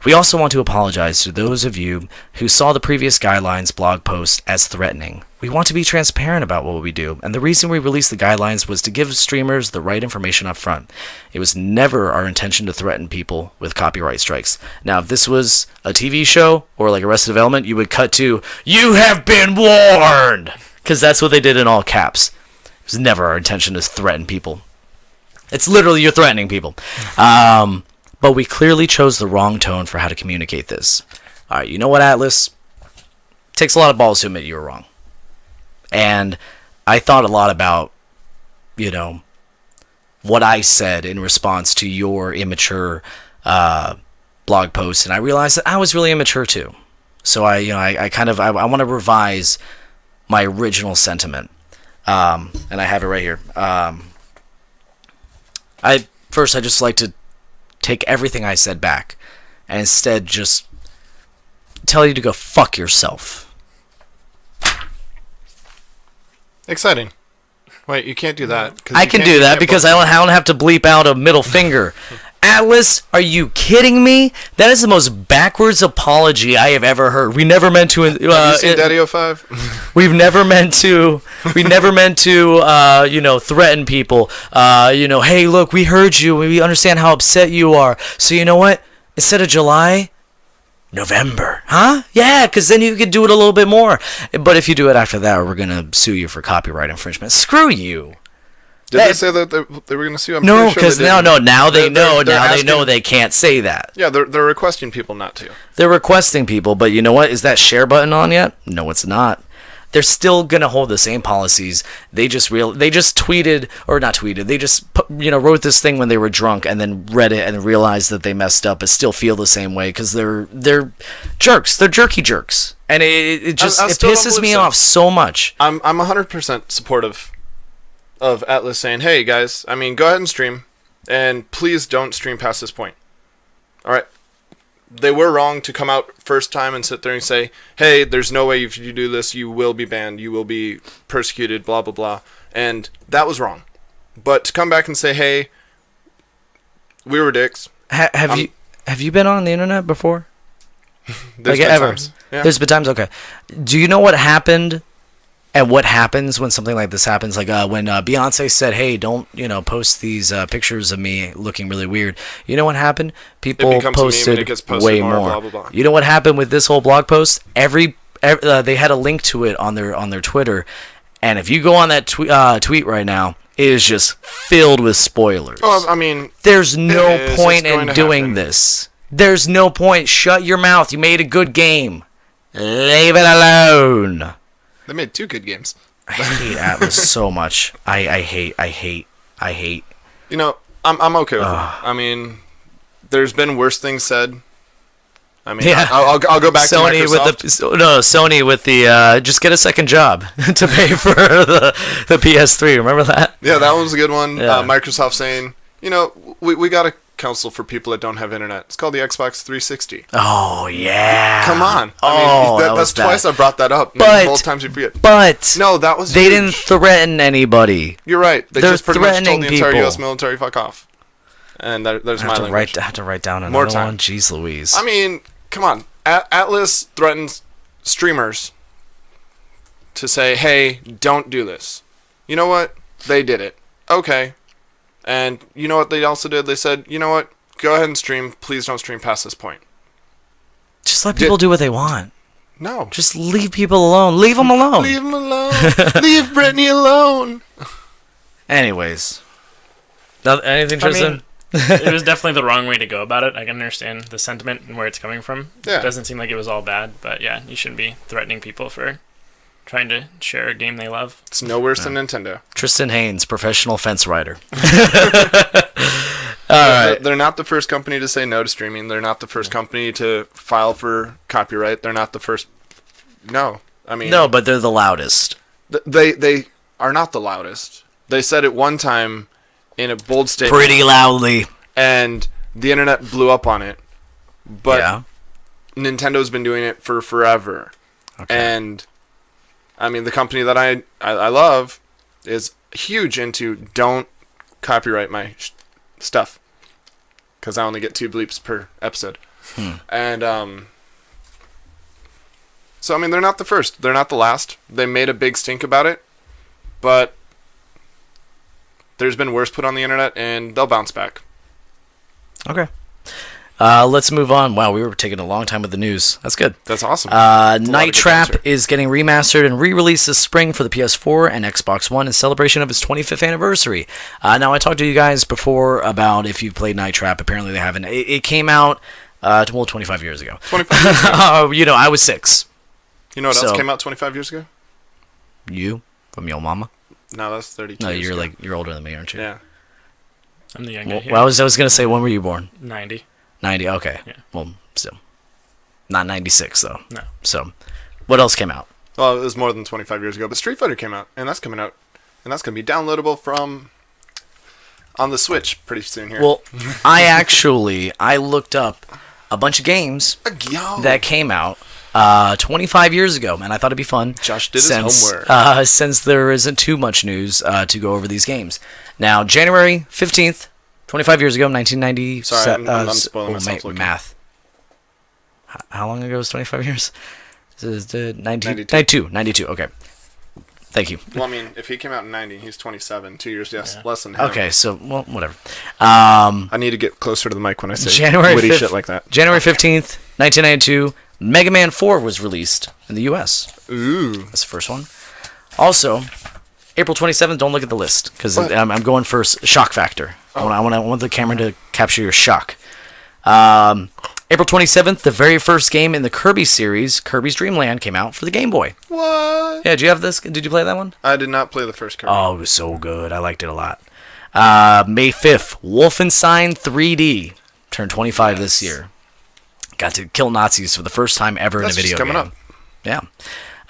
A: We also want to apologize to those of you who saw the previous guidelines blog post as threatening. We want to be transparent about what we do, and the reason we released the guidelines was to give streamers the right information up front. It was never our intention to threaten people with copyright strikes. Now, if this was a TV show or like Arrested Development, you would cut to, "You have been warned!" Because that's what they did in all caps. It was never our intention to threaten people. It's literally you're threatening people. But we clearly chose the wrong tone for how to communicate this. All right, you know what, Atlas? It takes a lot of balls to admit you were wrong. And I thought a lot about, what I said in response to your immature blog post, and I realized that I was really immature too. So I want to revise my original sentiment, and I have it right here. I just like to take everything I said back, and instead just tell you to go fuck yourself.
C: Exciting. Wait, you can't do that.
A: I can do that because I don't have to bleep out a middle finger. Atlas, are you kidding me? That is the most backwards apology I have ever heard. We never meant to.
C: Have you seen Daddy 05?
A: We've never meant to. We never meant to. Threaten people. Hey, look, we heard you. We understand how upset you are. So you know what? Instead of July, November, huh? Yeah, because then you could do it a little bit more. But if you do it after that, we're gonna sue you for copyright infringement. Screw you.
C: Did they say that they were going to sue?
A: No, because now they know. Now they know they can't say that.
C: Yeah, they're requesting people not to.
A: They're requesting people, but you know what? Is that share button on yet? No, it's not. They're still gonna hold the same policies. They just tweeted, or not tweeted. They just wrote this thing when they were drunk and then read it and realized that they messed up, but still feel the same way because they're jerks. They're jerky jerks, and it pisses me off so much.
C: I'm 100% supportive of Atlas saying, "Hey guys, go ahead and stream, and please don't stream past this point." All right. They were wrong to come out first time and sit there and say, "Hey, there's no way if you do this, you will be banned, you will be persecuted, blah, blah, blah." And that was wrong. But to come back and say, "Hey, we were dicks."
A: Have you been on the internet before?
C: There's been
A: ever?
C: times. Yeah.
A: There's been times, okay. Do you know what happened and what happens when something like this happens? Like when Beyonce said, "Hey, don't post these pictures of me looking really weird." You know what happened? People posted way more. Blah, blah, blah. You know what happened with this whole blog post? They had a link to it on their Twitter, and if you go on that tweet right now, it is just filled with spoilers.
C: Oh,
A: there's no point in doing this. There's no point. Shut your mouth. You made a good game. Leave it alone.
C: They made 2 good games.
A: I hate Atlas so much. I hate.
C: You know, I'm okay with it. I mean, there's been worse things said. I mean,
A: Yeah.
C: I'll go back
A: Sony
C: to Microsoft.
A: Sony with the just get a second job to pay for the PS3. Remember that?
C: Yeah, that was a good one.
A: Yeah.
C: Microsoft saying, you know, we got a console for people that don't have internet. It's called the Xbox 360.
A: Oh yeah.
C: Come on.
A: Oh, that
C: that's
A: was
C: twice
A: bad.
C: I brought that up.
A: But-
C: Both times you forget.
A: But
C: No, that was
A: they
C: huge.
A: didn't threaten anybody.
C: You're right. They
A: They're
C: just pretty much told
A: threatening
C: the entire
A: people.
C: U.S. military, fuck off. And there's
A: I
C: my
A: have,
C: language.
A: I have to write down another
C: More time.
A: one. Jeez Louise.
C: I mean, come on. Atlas threatens streamers to say, hey, don't do this. You know what? They did it. Okay. And you know what they also did? They said, you know what? Go ahead and stream. Please don't stream past this point.
A: just let people do what they want.
C: No.
A: Just leave people alone. Leave them alone.
C: Leave him alone. Leave Brittany alone.
A: Anyways. Anything,
B: I
A: Tristan?
B: mean, it was definitely the wrong way to go about it. I can understand the sentiment and where it's coming from.
C: Yeah.
B: It doesn't seem like it was all bad, but yeah, you shouldn't be threatening people for trying to share a game they love.
C: It's no worse than Nintendo.
A: Tristan Haynes, professional fence rider. Alright.
C: They're not the first company to say no to streaming. They're not the first company to file for copyright. They're not the first. No. I mean.
A: No, but they're the loudest.
C: They are not the loudest. They said it one time in a bold statement.
A: Pretty loudly.
C: And the internet blew up on it. But
A: yeah.
C: Nintendo's been doing it for forever.
A: Okay.
C: And I mean, the company that I love is huge into don't copyright my stuff, because I only get 2 bleeps per episode. And so I mean, they're not the first, they're not the last. They made a big stink about it, but there's been worse put on the internet, and they'll bounce back.
A: Okay. Let's move on. Wow, we were taking a long time with the news. That's good.
C: That's awesome. That's a lot of
A: Night
C: good
A: Trap
C: banter.
A: is getting remastered and re-released this spring for the PS4 and Xbox One in celebration of its 25th anniversary. Now, I talked to you guys before about if you've played Night Trap. Apparently, they haven't. It came out, 25 years ago.
C: 25 years ago.
A: I was 6.
C: You know what
A: So-
C: else came out 25 years ago?
A: You? From your mama?
C: No, that's 32
A: No,
C: years
A: you're
C: ago.
A: you're older than me, aren't you?
C: Yeah.
B: I'm the young guy here.
A: Well, I was going to say, when were you born?
B: 90.
A: 90, okay.
B: Yeah.
A: Well, still. Not 96, though.
B: No.
A: So, what else came out?
C: Well, it was more than 25 years ago, but Street Fighter came out, and that's coming out, and that's going to be downloadable from on the Switch pretty soon here.
A: Well, I looked up a bunch of games
C: Yo.
A: that came out 25 years ago, and I thought it'd be fun.
C: Josh did his homework.
A: Since there isn't too much news to go over these games. Now, January 15th, 25 years ago, 1990.
C: Sorry, I'm spoiling myself looking.
A: Math. How long ago was 25 years? This is
C: 92.
A: 92, okay. Thank you.
C: Well, I mean, if he came out in 90, he's 27. 2 years less than him.
A: Okay, so, well, whatever.
C: I need to get closer to the mic when I say
A: January
C: witty
A: 5th
C: shit like that.
A: January 15th, 1992, Mega Man 4 was released in the U.S.
C: Ooh.
A: That's the first one. Also, April 27th, don't look at the list, because
C: What?
A: I'm going for shock factor. I want the camera to capture your shock. April 27th, the very first game in the Kirby series, Kirby's Dream Land, came out for the Game Boy.
C: What?
A: Yeah, did you have this? Did you play that one?
C: I did not play the first card.
A: Oh, it was so good. I liked it a lot. May 5th, Wolfenstein 3D turned 25 this year. Got to kill Nazis for the first time ever
C: That's
A: in a video
C: just coming
A: game.
C: up.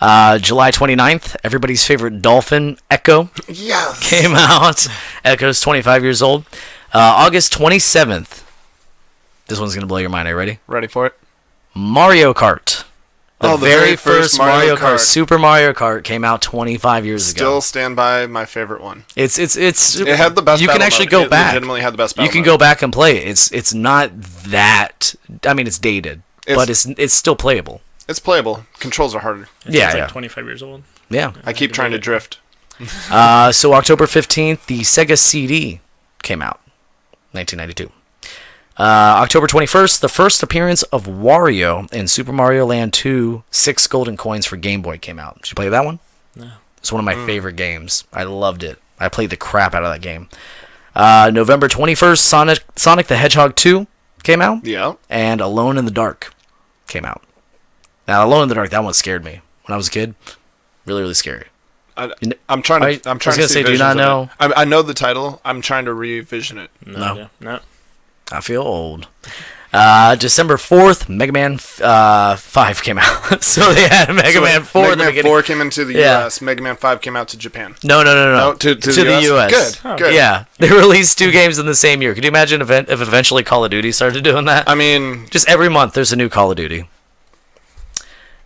A: Yeah. July 29th, everybody's favorite dolphin, Echo,
C: Yes.
A: came out. Echo's 25 years old. August 27th. This one's going to blow your mind. Are you ready?
C: Ready for it?
A: Mario Kart. The
C: The
A: very first Mario Kart,
C: Kart.
A: Super Mario Kart, came out 25 years ago.
C: Still stand by my favorite one.
A: It's
C: It had the best.
A: You can
C: battle
A: actually
C: mode.
A: go
C: It
A: back.
C: Legitimately had the best.
A: You
C: Battle
A: can
C: mode.
A: go back and play it. It's not that. I mean, it's dated, but it's still playable.
C: It's playable. Controls are harder.
A: Yeah,
B: It's
A: yeah,
B: like 25 years old.
A: yeah.
C: I keep trying to drift.
A: So October 15th, the Sega CD came out, 1992. October 21st, the first appearance of Wario in Super Mario Land 2, 6 golden coins for Game Boy came out. Did you play that one?
B: No.
A: It's one of my favorite games. I loved it. I played the crap out of that game. November 21st, Sonic the Hedgehog 2 came out.
C: Yeah.
A: And Alone in the Dark came out. Now, Alone in the Dark, that one scared me when I was a kid. Really, really scary.
C: I'm trying to. I'm trying to see.
A: Do you not know?
C: I know the title. I'm trying to revision it.
B: No.
A: I feel old. December 4th, Mega Man 5 came out. So they had Mega Man 4
C: Mega
A: at the
C: Man
A: beginning.
C: 4 came into the U.S. Mega Man 5 came out to Japan.
A: No.
C: To
A: the US.
C: Good.
A: Yeah. They released 2 games in the same year. Could you imagine if eventually Call of Duty started doing that?
C: I mean,
A: just every month there's a new Call of Duty.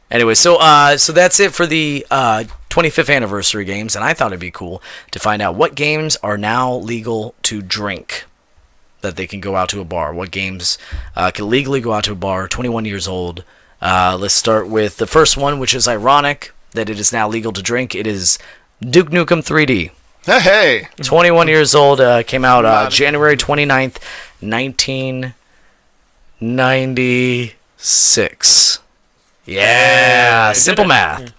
A: Anyway, so that's it for the 25th anniversary games, and I thought it'd be cool to find out what games are now legal to drink, that they can go out to a bar. What games can legally go out to a bar, 21 years old. Let's start with the first one, which is ironic that it is now legal to drink. It is Duke Nukem 3D.
C: Hey!
A: 21 years old, came out January 29th, 1996. Yeah, simple math.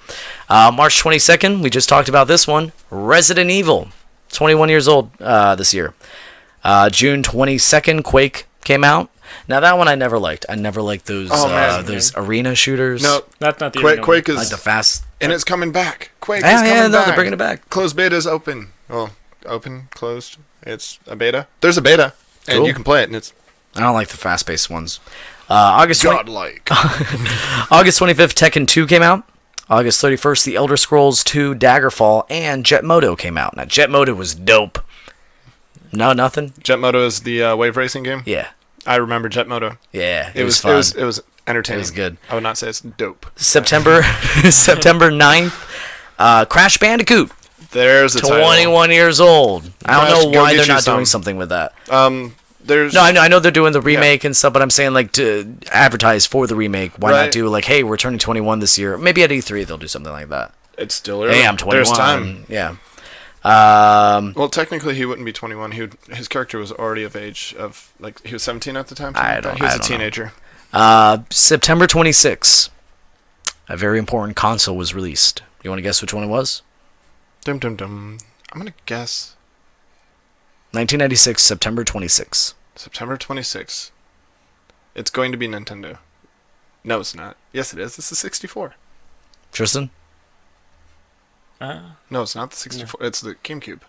A: March 22nd, we just talked about this one. Resident Evil, 21 years old this year. June 22nd, Quake came out. Now that one I never liked. I never liked those those arena shooters.
C: No,
B: that's not the
C: Quake is
A: like the fast.
C: And it's coming back. Quake is coming back.
A: No, they're bringing it back.
C: Closed beta is open. Well, open, closed. It's a beta. There's a beta, and
A: Cool.
C: you can play it. And it's
A: I don't like the fast-paced ones. August
C: godlike.
A: August 25th, Tekken 2 came out. August 31st, The Elder Scrolls 2 Daggerfall and Jet Moto came out. Now, Jet Moto was dope. No, nothing?
C: Jet Moto is the wave racing game?
A: Yeah.
C: I remember Jet Moto.
A: Yeah,
C: It was
A: fun.
C: It was entertaining.
A: It was good.
C: I would not say it's dope.
A: September 9th, Crash Bandicoot.
C: There's a
A: 21 years old. I don't know
C: Crash, go
A: why
C: get
A: they're
C: you
A: not
C: some.
A: doing something with that.
C: There's
A: No, I know they're doing the remake and stuff, but I'm saying like to advertise for the remake. Why
C: Right.
A: not do like, hey, we're turning 21 this year? Maybe at E3 they'll do something like that.
C: It's still early.
A: Hey, I'm 21.
C: There's time.
A: Yeah.
C: Well, technically, he wouldn't be 21. His character was already of age of like he was 17 at the time.
A: I don't-
C: He was
A: I
C: a
A: don't know.
C: teenager.
A: September 26th, a very important console was released. You want to guess which one it was?
C: Dum dum dum. I'm gonna guess
A: 1996, September 26th.
C: September 26th. It's going to be Nintendo. No, it's not. Yes, it is. It's the 64.
A: Tristan?
C: No, it's not the 64. It's the GameCube.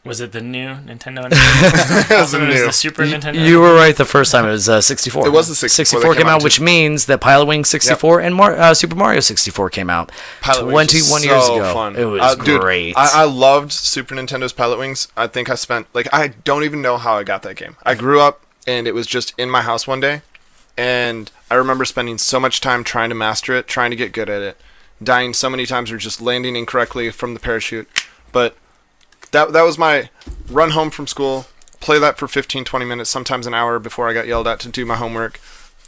B: Was it the new Nintendo?
C: It was
B: Also known as
C: new.
B: the Super Nintendo?
A: You were right the first time. It was 64.
C: It was the 64
A: 64
C: that
A: came
C: came
A: out,
C: out
A: which means that Pilot Wing 64 and Super Mario 64 came out
C: Pilot Wings was
A: 21 years
C: so
A: ago.
C: fun.
A: It was
C: Dude,
A: great.
C: I loved Super Nintendo's Pilot Wings. I think I spent I don't even know how I got that game. I grew up and it was just in my house one day, and I remember spending so much time trying to master it, trying to get good at it, dying so many times or just landing incorrectly from the parachute. But that was my run home from school, play that for 15-20 minutes, sometimes an hour before I got yelled at to do my homework,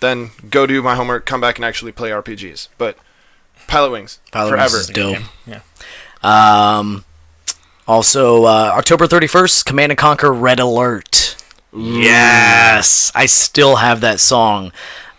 C: then go do my homework, come back and actually play RPGs. But Pilot Wings,
A: Pilot
C: forever.
A: Wings is dope.
B: Yeah.
A: Also, October 31st, Command & Conquer Red Alert. Yes! I still have that song.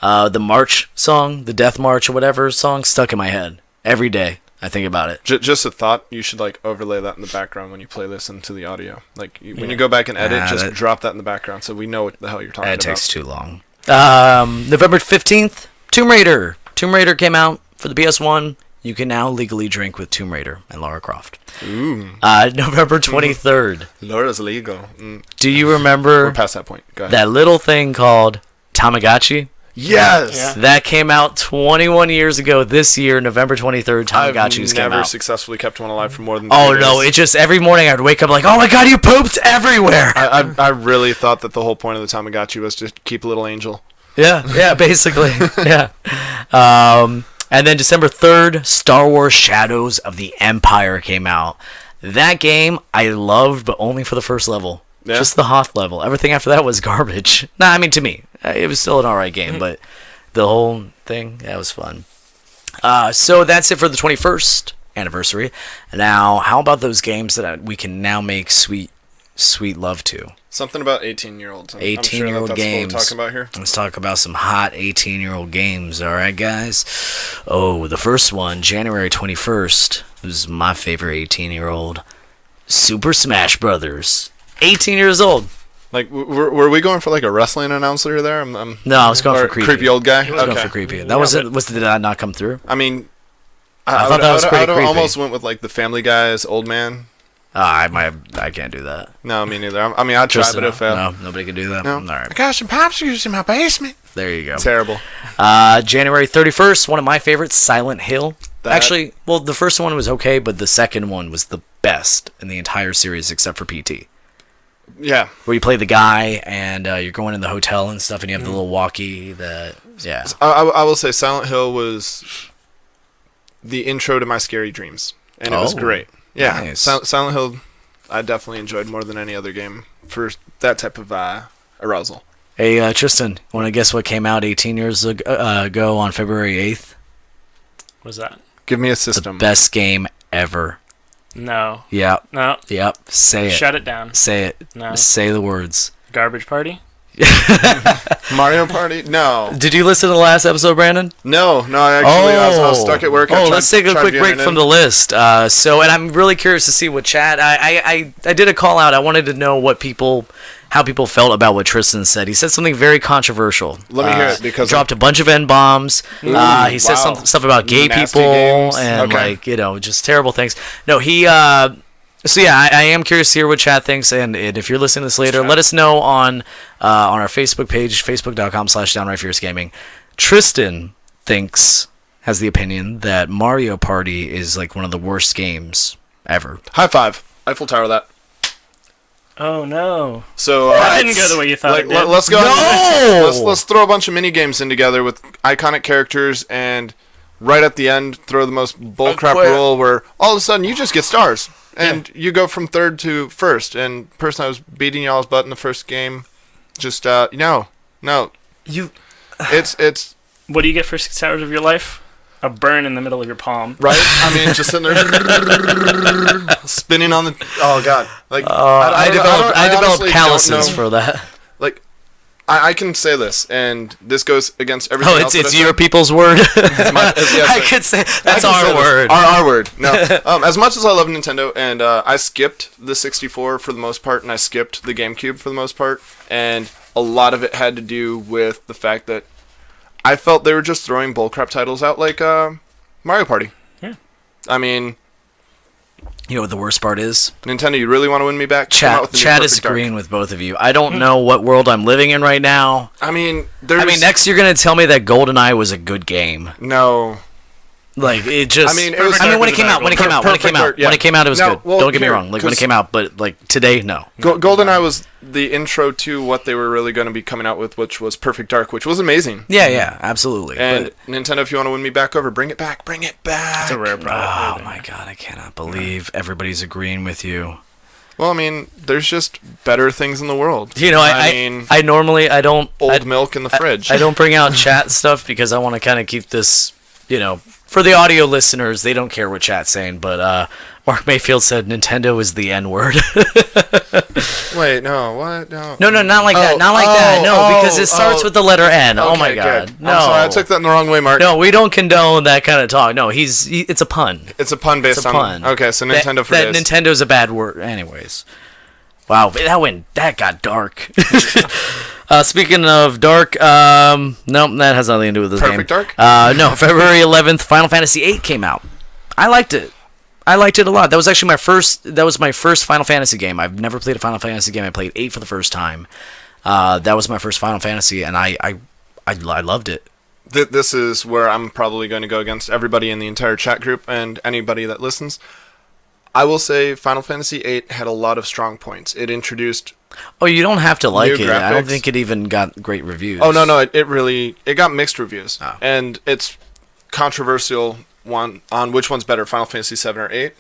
A: The March song, the Death March or whatever song, stuck in my head. Every day I think about it.
C: Just a thought, you should overlay that in the background when you play this into the audio. When you go back and edit, just drop that in the background so we know what the hell you're talking about.
A: That takes too long. November 15th, Tomb Raider. Tomb Raider came out for the PS1. You can now legally drink with Tomb Raider and Lara Croft.
C: Ooh.
A: November 23rd.
C: Laura's legal.
A: Do you remember
C: We're past that point. Go ahead.
A: that little thing called Tamagotchi?
C: Yes!
B: Yeah.
A: That came out 21 years ago this year, November 23rd. Tamagotchis
C: I've
A: came
C: never
A: out.
C: successfully kept one alive for more than 3
A: Oh,
C: days.
A: no. It just, every morning I'd wake up like, oh my god, you pooped everywhere.
C: I really thought that the whole point of the Tamagotchi was to keep a little angel.
A: Yeah, basically. Yeah. And then December 3rd, Star Wars Shadows of the Empire came out. That game I loved, but only for the first level.
C: Yeah.
A: Just the Hoth level. Everything after that was garbage. Nah, I mean, to me, it was still an alright game, but the whole thing, that was fun. So that's it for the 21st anniversary. Now, how about those games that we can now make sweet love to?
C: Something about 18-year-olds.
A: 18-year-old
C: that's
A: games.
C: what we're talking about here.
A: Let's talk about some hot 18-year-old games, alright, guys? Oh, the first one, January 21st, was my favorite 18-year-old. Super Smash Brothers. 18 years old.
C: Were we going for a wrestling announcer there?
A: No, I was going for creepy.
C: Creepy old guy?
A: I was going for creepy. That wasn't. Did that not come through?
C: I mean,
A: I thought that was pretty creepy.
C: I almost went with like the Family Guy's old man.
A: I can't do that.
C: No, me neither. I mean, I'd try, but it failed.
A: No, nobody can do that.
C: No.
A: All right.
C: I got some popsicles in my basement.
A: There you go.
C: Terrible.
A: January 31st, one of my favorites, Silent Hill.
C: That-
A: Actually, well, the first one was okay, but the second one was the best in the entire series except for PT.
C: Yeah.
A: Where you play the guy and you're going in the hotel and stuff, and you have the little walkie. Yeah.
C: I will say Silent Hill was the intro to my scary dreams, and it was great. Yeah,
A: nice.
C: Silent Hill, I definitely enjoyed more than any other game for that type of arousal.
A: Hey, Tristan, want to guess what came out 18 years ago on February 8th?
B: What's that?
C: Give me a
A: The
C: system.
A: best game ever.
B: No.
A: Yep.
B: No.
A: Yep. Say it.
B: Shut it down.
A: Say it.
B: No.
A: Say the words.
B: Garbage Party?
C: Mario Party? No.
A: Did you listen to the last episode, Brandon?
C: No, I was stuck at work.
A: Let's take a quick break from the list. And I'm really curious to see what chat. I did a call out. I wanted to know how people felt about what Tristan said. He said something very controversial.
C: Let me hear it, because
A: dropped a bunch of N-bombs. He said stuff about gay
C: Nasty
A: people
C: games.
A: and
C: Okay.
A: just terrible things. No, he. So yeah, I am curious to hear what chat thinks, and if you're listening to this later, let us know on our Facebook page, facebook.com/DownrightFierceGaming. Tristan has the opinion that Mario Party is like one of the worst games ever.
C: High five. Eiffel Tower that.
B: Oh, no.
C: So
B: That didn't go the way you thought it did.
C: let's go.
A: No!
C: Let's throw a bunch of mini games in together with iconic characters, and right at the end, throw the most bullcrap rule where all of a sudden you just get stars. And you go from third to first. And the person that was beating y'all's butt in the first game, just no.
A: You.
C: It's
B: What do you get for 6 hours of your life? A burn in the middle of your palm.
C: right. I mean, just sitting there spinning on the. Oh God! Like
A: I developed
C: honestly don't
A: calluses
C: know.
A: for that.
C: Like I can say this, and this goes against everything.
A: Oh,
C: else that
A: it's
C: I
A: your
C: said.
A: people's word.
C: Yes,
A: I could say that's
C: I can say
A: our
C: this.
A: word.
C: Our word. No. As much as I love Nintendo, and I skipped the 64 for the most part, and I skipped the GameCube for the most part, and a lot of it had to do with the fact that I felt they were just throwing bullcrap titles out like Mario Party.
B: Yeah.
C: I mean,
A: You know what the worst part is?
C: Nintendo, you really want to win me back? Come out with the new
A: Chat is
C: Perfect Dark.
A: agreeing with both of you. I don't know what world I'm living in right now.
C: I mean,
A: Next you're gonna tell me that GoldenEye was a good game.
C: No.
A: Like it just.
C: I mean, it was.
A: when it came out, when it came out,
C: Perfect Dark, yeah.
A: when it came out, it was
C: No,
A: good.
C: well,
A: Don't get me
C: here,
A: wrong. Like when it
C: 'cause-
A: came out, but like today, no.
C: GoldenEye was the intro to what they were really going to be coming out with, which was Perfect Dark, which was amazing.
A: Yeah, absolutely.
C: And
A: but,
C: Nintendo, if you want to win me back over, bring it back. Bring it back.
B: It's a rare product.
A: oh my god, I cannot believe everybody's agreeing with you.
C: Well, I mean, there's just better things in the world.
A: You know, I normally I don't
C: old milk in the fridge.
A: I don't bring out chat stuff because I want to kind of keep this, for the audio listeners, they don't care what chat's saying, but Mark Mayfield said Nintendo is the N-word.
C: Wait, no, what? No.
A: No, not like that. Not like that. No, because it starts with the letter N. Oh my
C: Okay,
A: god.
C: good.
A: No.
C: I'm sorry, I took that in the wrong way, Mark.
A: No, we don't condone that kind of talk. No, it's a pun.
C: It's a pun based
A: It's a
C: on.
A: pun.
C: Okay, so Nintendo for
A: that
C: days.
A: Nintendo's a bad word. Anyways. Wow, that got dark. Speaking of dark, nope, that has nothing to do with this
C: Perfect
A: game.
C: Dark?
A: No, February 11th, Final Fantasy VIII came out. I liked it. I liked it a lot. That was actually my first Final Fantasy game. I've never played a Final Fantasy game. I played 8 for the first time. That was my first Final Fantasy, and I loved it.
C: This is where I'm probably going to go against everybody in the entire chat group and anybody that listens. I will say Final Fantasy VIII had a lot of strong points. It introduced.
A: Oh, you don't have to like
C: New
A: it. I don't
C: graphics.
A: think it even got great reviews.
C: Oh no, it got mixed reviews,
A: Oh.
C: and it's controversial on which one's better, Final Fantasy 7 or 8.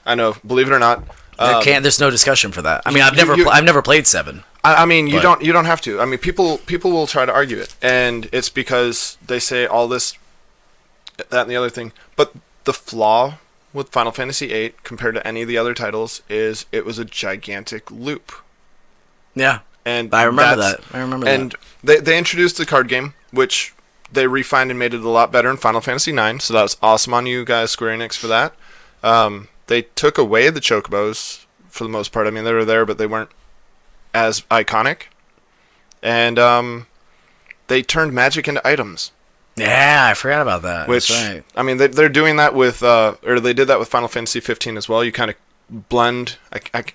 C: I know, believe it or not.
A: There's no discussion for that. I mean, I've
C: you-
A: never played 7.
C: I mean, you
A: But-
C: don't have to. I mean, people will try to argue it, and it's because they say all this, that, and the other thing. But the flaw with Final Fantasy VIII compared to any of the other titles is it was a gigantic loop.
A: Yeah,
C: And
A: I remember
C: that's-
A: that. I remember
C: And
A: that.
C: they introduced the card game, which they refined and made it a lot better in Final Fantasy IX. So that was awesome on you guys, Square Enix, for that. They took away the chocobos for the most part. I mean, they were there, but they weren't as iconic. And they turned magic into items.
A: Yeah, I forgot about that.
C: Which,
A: That's right.
C: I mean, they're doing that with, or they did that with Final Fantasy 15 as well. You kind of blend.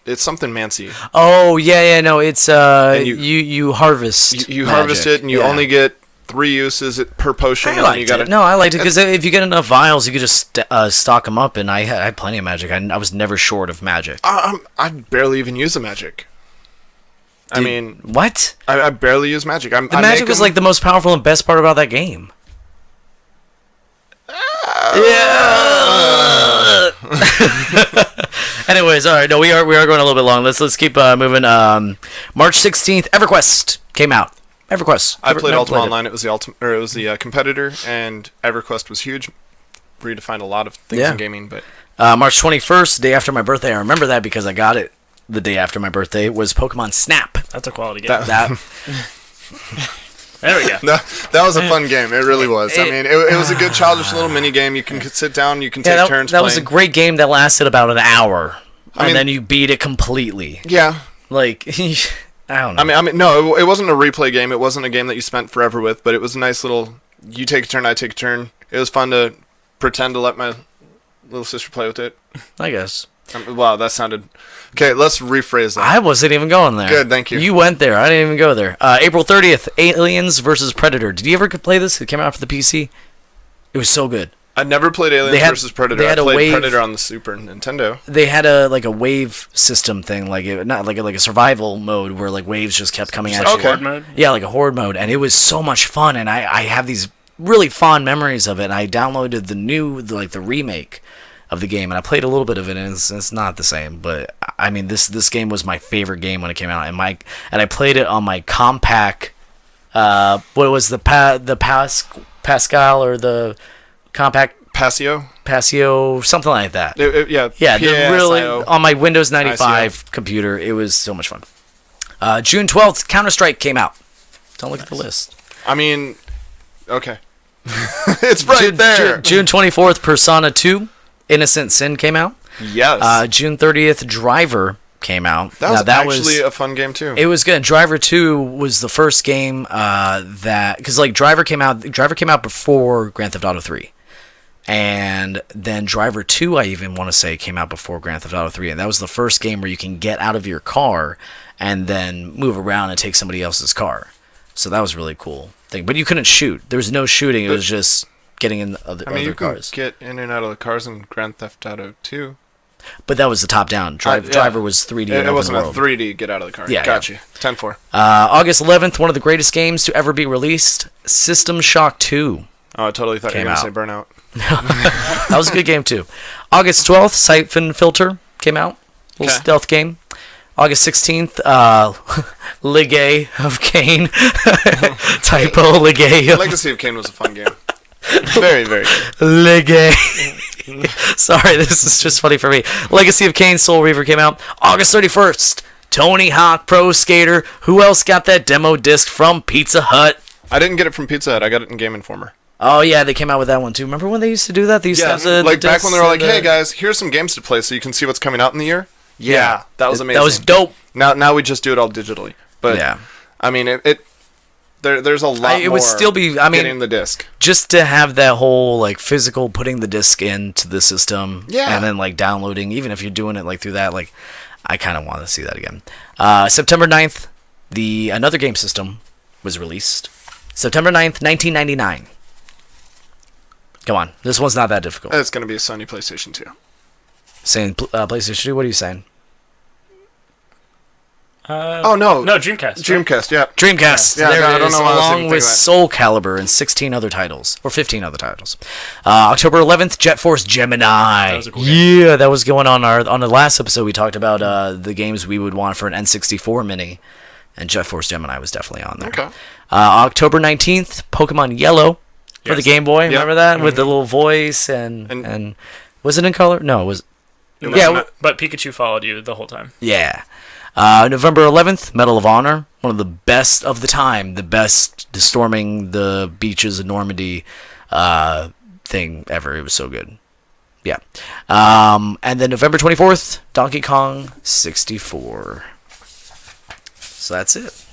C: It's something Mancy.
A: Oh yeah, no, it's
C: you-
A: you harvest.
C: You
A: magic.
C: harvest it, and you only get 3 uses per potion.
A: I
C: and then you
A: liked
C: gotta,
A: it. No, I liked it because if you get enough vials, you could just stock them up. And I had plenty of magic. I was never short of magic.
C: I barely even use the magic. I mean,
A: What?
C: I barely use magic.
A: The magic was like the most powerful and best part about that game. Yeah. Anyways, all right. No, we are going a little bit long. Let's keep moving. March 16th, EverQuest came out. EverQuest.
C: I played
A: Never
C: Ultima
A: it.
C: Online. It was the competitor, and EverQuest was huge. Redefined a lot of things
A: Yeah.
C: in gaming, but
A: March 21st, day after my birthday. I remember that because I got it the day after my birthday. Was Pokemon Snap.
B: That's a quality game.
A: That
B: There we go.
C: that was a fun game. It really was. I mean, it was a good childish little mini game. You can sit down, you can take turns
A: that was a
C: playing.
A: great game that lasted about an hour,
C: I mean-
A: and then you beat it completely.
C: Yeah.
A: Like I don't know.
C: I mean, no, it wasn't a replay game. It wasn't a game that you spent forever with, but it was a nice little. You take a turn, I take a turn. It was fun to pretend to let my little sister play with it.
A: I guess.
C: Wow, that sounded. Okay, let's rephrase that.
A: I wasn't even going there.
C: Good, thank you.
A: You went there. I didn't even go there. April 30th, Aliens versus Predator. Did you ever play this? It came out for the PC. It was so good.
C: I never played Aliens versus Predator.
A: they had
C: I
A: a
C: played
A: wave-
C: Predator on the Super Nintendo.
A: They had a wave system thing, not like a survival mode where like waves just kept coming at you.
C: Okay.
B: Horde mode?
A: Yeah, like a horde mode, and it was so much fun. And I have these really fond memories of it. And I downloaded the remake of the game, and I played a little bit of it, and it's not the same. But I mean, this game was my favorite game when it came out, and I played it on my compact. What was the Pascal or the compact
C: Pasio,
A: something like that.
C: yeah,
A: really
C: PASIO.
A: on my Windows 95 computer. It was so much fun. June 12th, Counter-Strike came out. Don't look at the list.
C: I mean, okay, it's right there.
A: June 24th, Persona 2, Innocent Sin came out.
C: Yes,
A: June 30th, Driver came out.
C: that was
A: Now,
C: actually a fun game too.
A: It was good. Driver 2 was the first game because like Driver came out before Grand Theft Auto 3. And then Driver 2, I even want to say, came out before Grand Theft Auto 3. And that was the first game where you can get out of your car and then move around and take somebody else's car. So that was a really cool thing. But you couldn't shoot. There was no shooting. It was just getting in other
C: you
A: cars.
C: can get in and out of the cars in Grand Theft Auto 2.
A: But that was the top-down. Driver was 3D.
C: It wasn't a
A: world.
C: 3D get out of the car.
A: Yeah,
C: Gotcha. 10-4.
A: August 11th, one of the greatest games to ever be released, System Shock 2.
C: Oh, I totally thought you were going to say
A: out.
C: Burnout.
A: That was a good game, too. August 12th, Siphon Filter came out. Little
C: Okay.
A: stealth game. August 16th, Ligay of Kane. Typo, Ligay of
C: Legacy of Kain was a fun game. Very, very good.
A: Ligay. Sorry, this is just funny for me. Legacy of Kain Soul Reaver came out. August 31st, Tony Hawk Pro Skater. Who else got that demo disc from Pizza Hut?
C: I didn't get it from Pizza Hut. I got it in Game Informer.
A: Oh, yeah, they came out with that one, too. Remember when they used to do that? They used to have the
C: like back when they were like,
A: discs
C: "Hey
A: and
C: guys, here's some games to play, so you can see what's coming out in the year." Yeah, that was amazing.
A: That was dope.
C: Now we just do it all digitally. But
A: Yeah.
C: I mean, there's a lot.
A: It would
C: more
A: still be. I mean,
C: getting the disc.
A: just to have that whole like physical putting the disc into the system,
C: Yeah.
A: and then like downloading, even if you're doing it like through that, like I kind of want to see that again. September 9th, another game system was released. September 9th, 1999. Come on, this one's not that difficult.
C: It's gonna be a Sony PlayStation 2.
A: Saying PlayStation 2, what are you saying?
C: Oh no,
B: No, Dreamcast.
C: Dreamcast. Yeah.
A: Dreamcast.
C: Yeah,
A: there
C: no, I
A: it
C: don't
A: is,
C: know why I was
A: along
C: even
A: with
C: thinking that.
A: Soul Calibur and 16 other titles, or 15 other titles. October 11th, Jet Force Gemini.
B: That was a cool game.
A: Yeah, that was going on the last episode. We talked about the games we would want for an N64 mini, and Jet Force Gemini was definitely on there.
C: Okay.
A: October 19th, Pokemon Yellow for the
B: Yes.
A: Game Boy.
C: Yeah.
A: Remember that with the little voice and was it in color? No, it was.
B: It
A: Yeah,
B: wasn't, but Pikachu followed you the whole time.
A: Yeah. November 11th, Medal of Honor, one of the best of the time, the best storming the beaches of Normandy thing ever. It was so good. Yeah. And then November 24th, Donkey Kong 64. So that's it.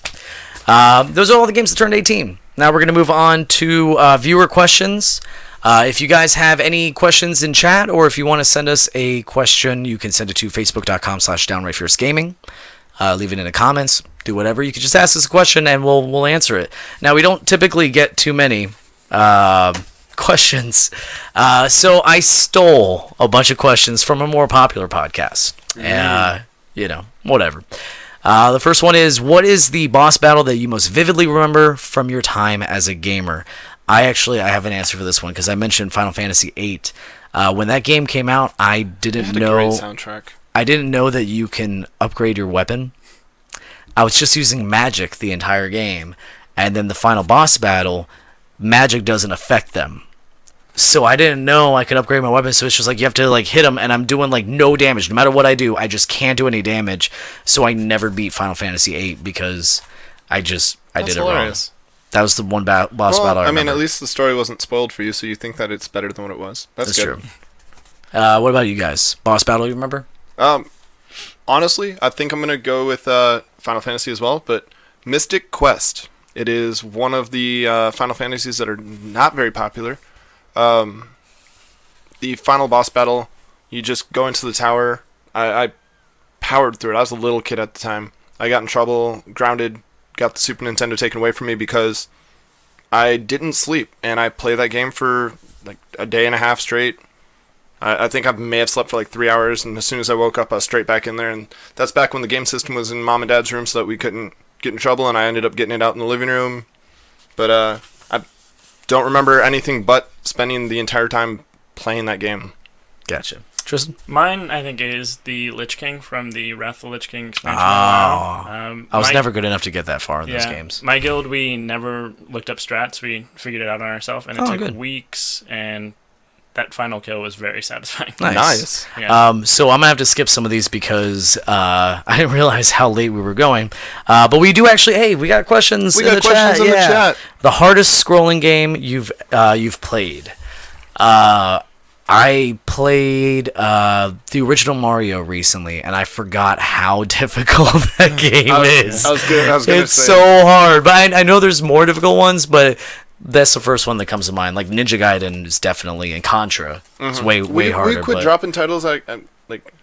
A: Those are all the games that turned 18. Now we're going to move on to viewer questions. If you guys have any questions in chat, or if you want to send us a question, you can send it to facebook.com/downrightfiercegaming. Leave it in the comments. Do whatever. You can just ask us a question, and we'll answer it. Now, we don't typically get too many questions, so I stole a bunch of questions from a more popular podcast. Whatever. The first one is, what is the boss battle that you most vividly remember from your time as a gamer? I have an answer for this one because I mentioned Final Fantasy VIII. When that game came out, I didn't know.
C: Great soundtrack.
A: I didn't know that you can upgrade your weapon. I was just using magic the entire game, and then the final boss battle, magic doesn't affect them. So I didn't know I could upgrade my weapon, so it's just like you have to like hit them, and I'm doing like no damage. No matter what I do, I just can't do any damage. So I never beat Final Fantasy VIII because I did it
C: hilarious.
A: wrong. That was the one boss battle I remember.
C: At least the story wasn't spoiled for you, so you think that it's better than what it was. That's good.
A: True. What about you guys? Boss battle, you remember?
C: Honestly, I think I'm going to go with Final Fantasy as well, but Mystic Quest. It is one of the Final Fantasies that are not very popular. The final boss battle, you just go into the tower. I powered through it. I was a little kid at the time. I got in trouble, grounded, got the Super Nintendo taken away from me because I didn't sleep, and I played that game for like a day and a half straight. I think I may have slept for like 3 hours, and as soon as I woke up, I was straight back in there, and that's back when the game system was in Mom and Dad's room so that we couldn't get in trouble, and I ended up getting it out in the living room. But I don't remember anything but spending the entire time playing that game.
A: Gotcha. Tristan?
B: Mine, I think, is the Lich King from the Wrath of the Lich King expansion.
A: I was never good enough to get that far in those games.
B: My guild, we never looked up strats. We figured it out on ourselves, and it took weeks, and that final kill was very satisfying.
A: Nice.
B: Yeah.
A: So I'm going to have to skip some of these because I didn't realize how late we were going. But we do actually, we got questions in the chat. The hardest scrolling game you've played. I played the original Mario recently, and I forgot how difficult that game is.
C: I was going to say.
A: It's so hard. But I know there's more difficult ones, but that's the first one that comes to mind. Like Ninja Gaiden is definitely, and Contra. It's way harder.
C: We quit dropping titles like.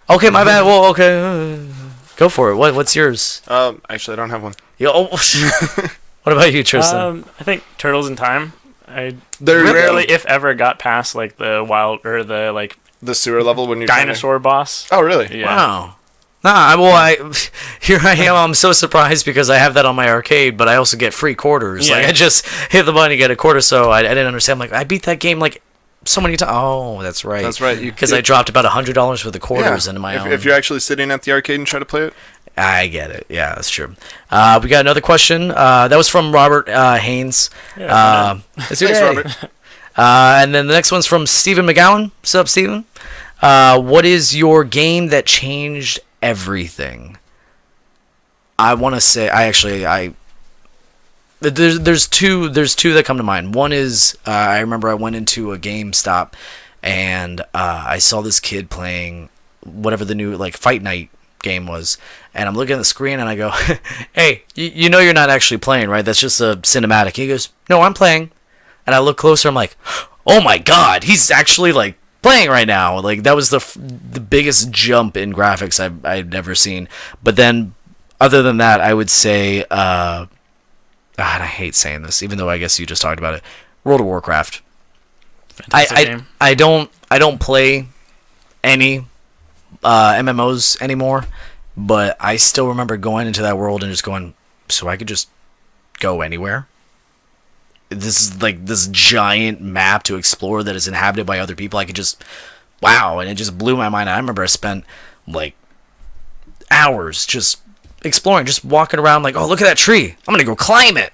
A: Okay, my bad. Well, okay, go for it. What's yours?
C: Actually, I don't have one.
A: What about you, Tristan?
B: I think Turtles in Time. I
C: There
B: rarely, if ever, got past like the wild or the like
C: the sewer level when you're
B: dinosaur boss.
C: Oh, really?
B: Yeah.
A: Wow. Here I am. I'm so surprised because I have that on my arcade, but I also get free quarters.
B: Yeah.
A: Like I just hit the button and get a quarter. So I didn't understand. Like I beat that game like so many times. Oh, that's right.
C: That's right.
A: Because I dropped about $100 worth of quarters into my own.
C: If you're actually sitting at the arcade and try to play it.
A: I get it. Yeah, that's true. We got another question. That was from Robert Haynes.
C: Thanks, Robert.
A: And then the next one's from Stephen McGowan. What's up, Stephen? What is your game that changed everything? I want to say there's two that come to mind. One is I remember I went into a GameStop and I saw this kid playing whatever the new like Fight Night game was, and I'm looking at the screen and I go, hey, you know you're not actually playing, right? That's just a cinematic. He goes, no, I'm playing. And I look closer, I'm like, oh my god, he's actually like playing right now. Like that was the biggest jump in graphics I've ever seen. But then other than that, I would say and I hate saying this even though I guess you just talked about it, World of Warcraft. I don't play any MMOs anymore, but I still remember going into that world and just going, so I could just go anywhere. This is like this giant map to explore that is inhabited by other people. I could just, wow, and it just blew my mind. I remember I spent like hours just exploring, just walking around like, oh, look at that tree, I'm gonna go climb it,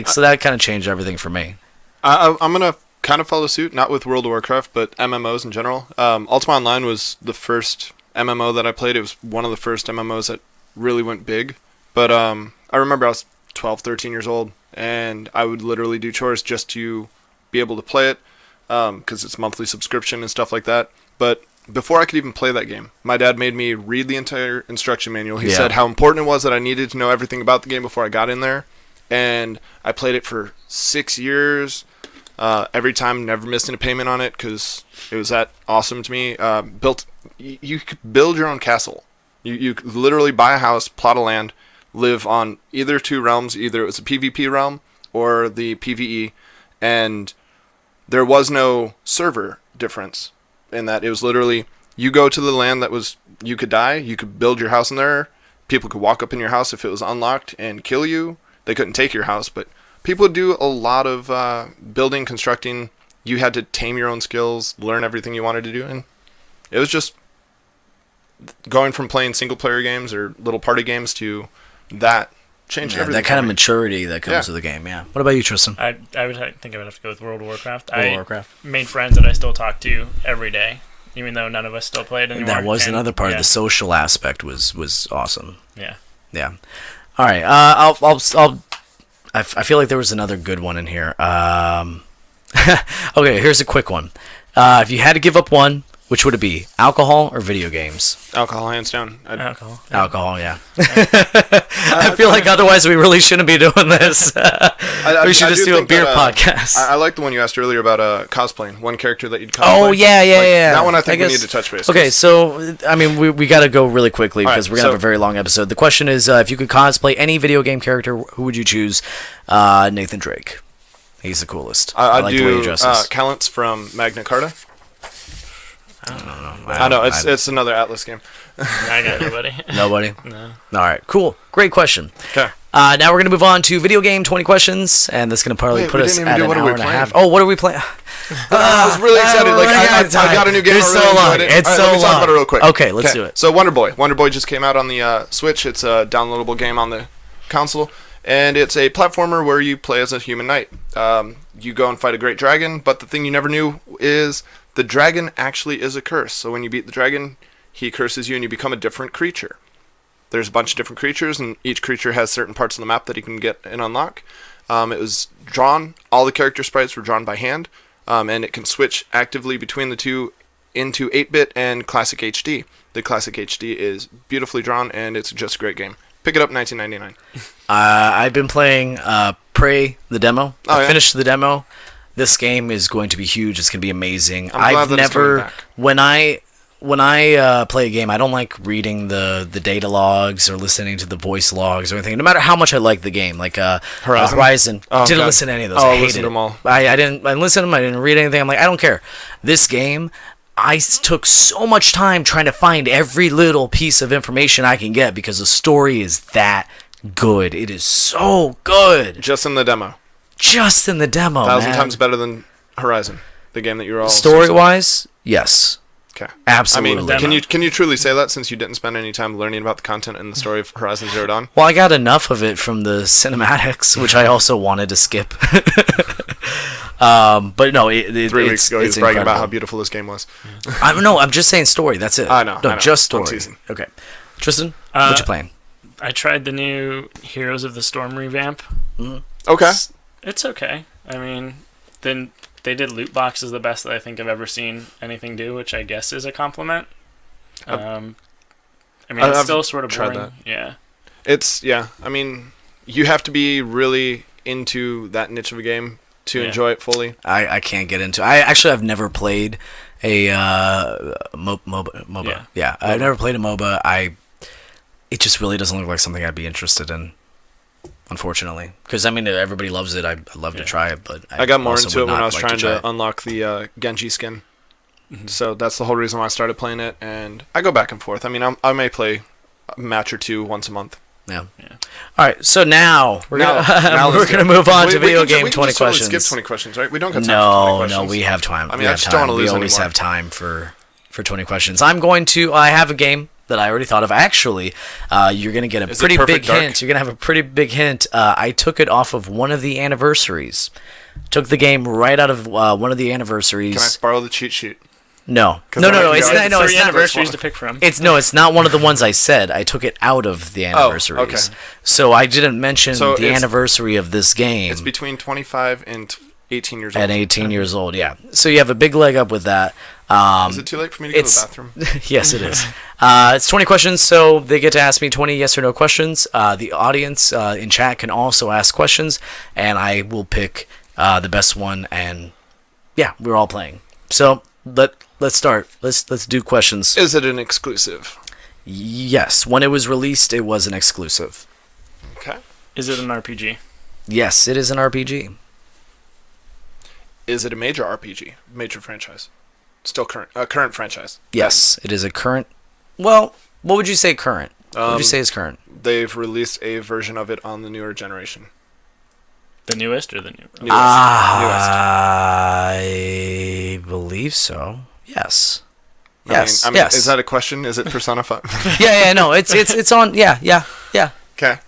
A: so that kind of changed everything for me.
C: I'm gonna kind of follow suit, not with World of Warcraft, but MMOs in general. Ultima Online was the first MMO that I played. It was one of the first MMOs that really went big. But I remember I was 12, 13 years old, and I would literally do chores just to be able to play it, because it's monthly subscription and stuff like that. But before I could even play that game, my dad made me read the entire instruction manual. He said how important it was that I needed to know everything about the game before I got in there. and I played it for 6 years. Every time, never missing a payment on it because it was that awesome to me. You could build your own castle. You could literally buy a house, plot of land, live on either two realms. Either it was a PvP realm or the PvE, and there was no server difference in that. It was literally, you go to the land that was, you could die, you could build your house in there. People could walk up in your house if it was unlocked and kill you. They couldn't take your house, but people would do a lot of building, constructing. You had to tame your own skills, learn everything you wanted to do, and it was just going from playing single-player games or little party games to that changed everything.
A: That kind of maturity that comes with the game, yeah. What about you, Tristan?
B: I think I would have to go with World of Warcraft.
A: World of Warcraft.
B: Made friends that I still talk to every day, even though none of us still play it anymore.
A: That was another part of the social aspect was awesome.
B: Yeah.
A: Yeah. All right. I feel like there was another good one in here. Okay, here's a quick one. If you had to give up one, which would it be? Alcohol or video games?
C: Alcohol, hands down.
B: Alcohol.
A: Alcohol, yeah. I feel like otherwise we really shouldn't be doing this. We should just do a beer podcast.
C: I like the one you asked earlier about cosplaying. One character that you'd cosplay.
A: Oh, yeah.
C: That one I think we need to touch base.
A: Okay, so, I mean, we got to go really quickly because we're going to have a very long episode. The question is, if you could cosplay any video game character, who would you choose? Nathan Drake. He's the coolest. I like the way he dresses.
C: Callants from Magna Carta.
A: I don't know.
C: I know, it's another Atlas game.
B: I got nobody.
A: Nobody?
B: No.
A: All right, cool. Great question.
C: Okay.
A: Now we're going to move on to video game 20 questions, and that's going to probably put us at an hour and a half. Oh, what are we playing?
C: I was really excited. I got a new game.
A: It's so long. It's so long.
C: Let me talk about it real quick.
A: Okay, let's do it.
C: So Wonder Boy just came out on the Switch. It's a downloadable game on the console, and it's a platformer where you play as a human knight. You go and fight a great dragon, but the thing you never knew is the dragon actually is a curse. So when you beat the dragon, he curses you and you become a different creature. There's a bunch of different creatures, and each creature has certain parts of the map that you can get and unlock. It was drawn, all the character sprites were drawn by hand, and it can switch actively between the two into 8-bit and Classic HD. The Classic HD is beautifully drawn, and it's just a great game. Pick it up, $19.99.
A: I've been playing Prey, the demo. I
C: yeah?
A: finished the demo. This game is going to be huge. It's going to be amazing.
C: I'm glad that it's coming back.
A: When I play a game, I don't like reading the data logs or listening to the voice logs or anything. No matter how much I like the game, like Horizon, didn't listen to any of those. I hated
C: them all.
A: I didn't listen to them. I didn't read anything. I'm like, I don't care. This game, I took so much time trying to find every little piece of information I can get because the story is that good. It is so good.
C: Just in the demo.
A: Just in the demo,
C: 1,000 times better than Horizon, the game that you were all
A: story-wise. Yes.
C: Okay.
A: Absolutely.
C: I mean, can you truly say that since you didn't spend any time learning about the content and the story of Horizon Zero Dawn?
A: Well, I got enough of it from the cinematics, which I also wanted to skip. But no,
C: 3 weeks ago he was bragging about how beautiful this game was.
A: I'm just saying story. That's it.
C: I know.
A: Just story. Okay. Tristan, what you playing?
B: I tried the new Heroes of the Storm revamp.
C: Okay.
B: It's okay. I mean, then they did loot boxes the best that I think I've ever seen anything do, which I guess is a compliment. I mean, it's still sort of boring.
C: That.
B: Yeah.
C: I mean, you have to be really into that niche of a game to enjoy it fully.
A: I can't get into. I've never played a MOBA. Yeah, I've never played a MOBA. It just really doesn't look like something I'd be interested in. Unfortunately, because I mean everybody loves it. I'd love to try it, but
C: I got more into it when I was trying to unlock the Genji skin.
B: Mm-hmm.
C: So that's the whole reason why I started playing it, and I go back and forth. I mean, I may play a match or two once a month.
A: Yeah. All right, so now we're gonna move on to video game 20 questions.
C: Skip 20 questions, right? We don't got time for 20 questions.
A: No, we have time.
C: I mean, I just don't want to lose anymore.
A: We always have time for 20 questions. I have a game that I already thought of. Actually, you're going to get a pretty big hint. You're going to have a pretty big hint. I took it off of one of the anniversaries. Took the game right out of one of the anniversaries.
C: Can I borrow the cheat sheet?
A: No. It's not.
B: Three anniversaries to pick from.
A: It's not one of the ones I said. I took it out of the anniversaries.
C: Okay.
A: So I didn't mention the anniversary of this game.
C: It's between 25 and 18 years old.
A: At 18 years old, yeah. So you have a big leg up with that.
C: Is it too late for me to go to the bathroom?
A: Yes, it is. It's 20 questions, so they get to ask me 20 yes or no questions. The audience in chat can also ask questions, and I will pick the best one. And yeah, we're all playing. So let's start. Let's do questions.
C: Is it an exclusive?
A: Yes, when it was released, it was an exclusive.
C: Okay.
B: Is it an RPG?
A: Yes, it is an RPG.
C: Is it a major RPG? Major franchise? Still current franchise?
A: Yes, it is a current. Well, what would you say current? What would you say is current?
C: They've released a version of it on the newer generation.
B: The newest or the new?
C: Newest.
A: I believe so. Yes. Yes.
C: I mean,
A: yes.
C: Is that a question? Is it Persona 5?
A: Yeah. No, it's on. Yeah.
C: Okay.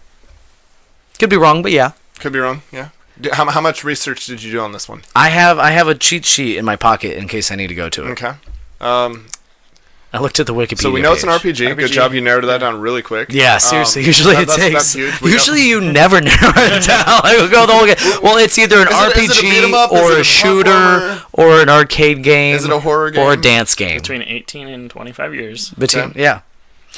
A: Could be wrong, but yeah.
C: Could be wrong. Yeah. How much research did you do on this one?
A: I have a cheat sheet in my pocket in case I need to go to it.
C: Okay.
A: I looked at the Wikipedia.
C: So we know it's an
A: page.
C: RPG. Good job. You narrowed that down really quick.
A: Yeah, seriously. Usually it takes.
C: That's huge.
A: Usually you never narrow it down. I go the whole game. Well, it's either an RPG or a shooter or an arcade game.
C: Is it a horror game
A: or a dance game?
B: Between 18 and 25 years.
A: Yeah.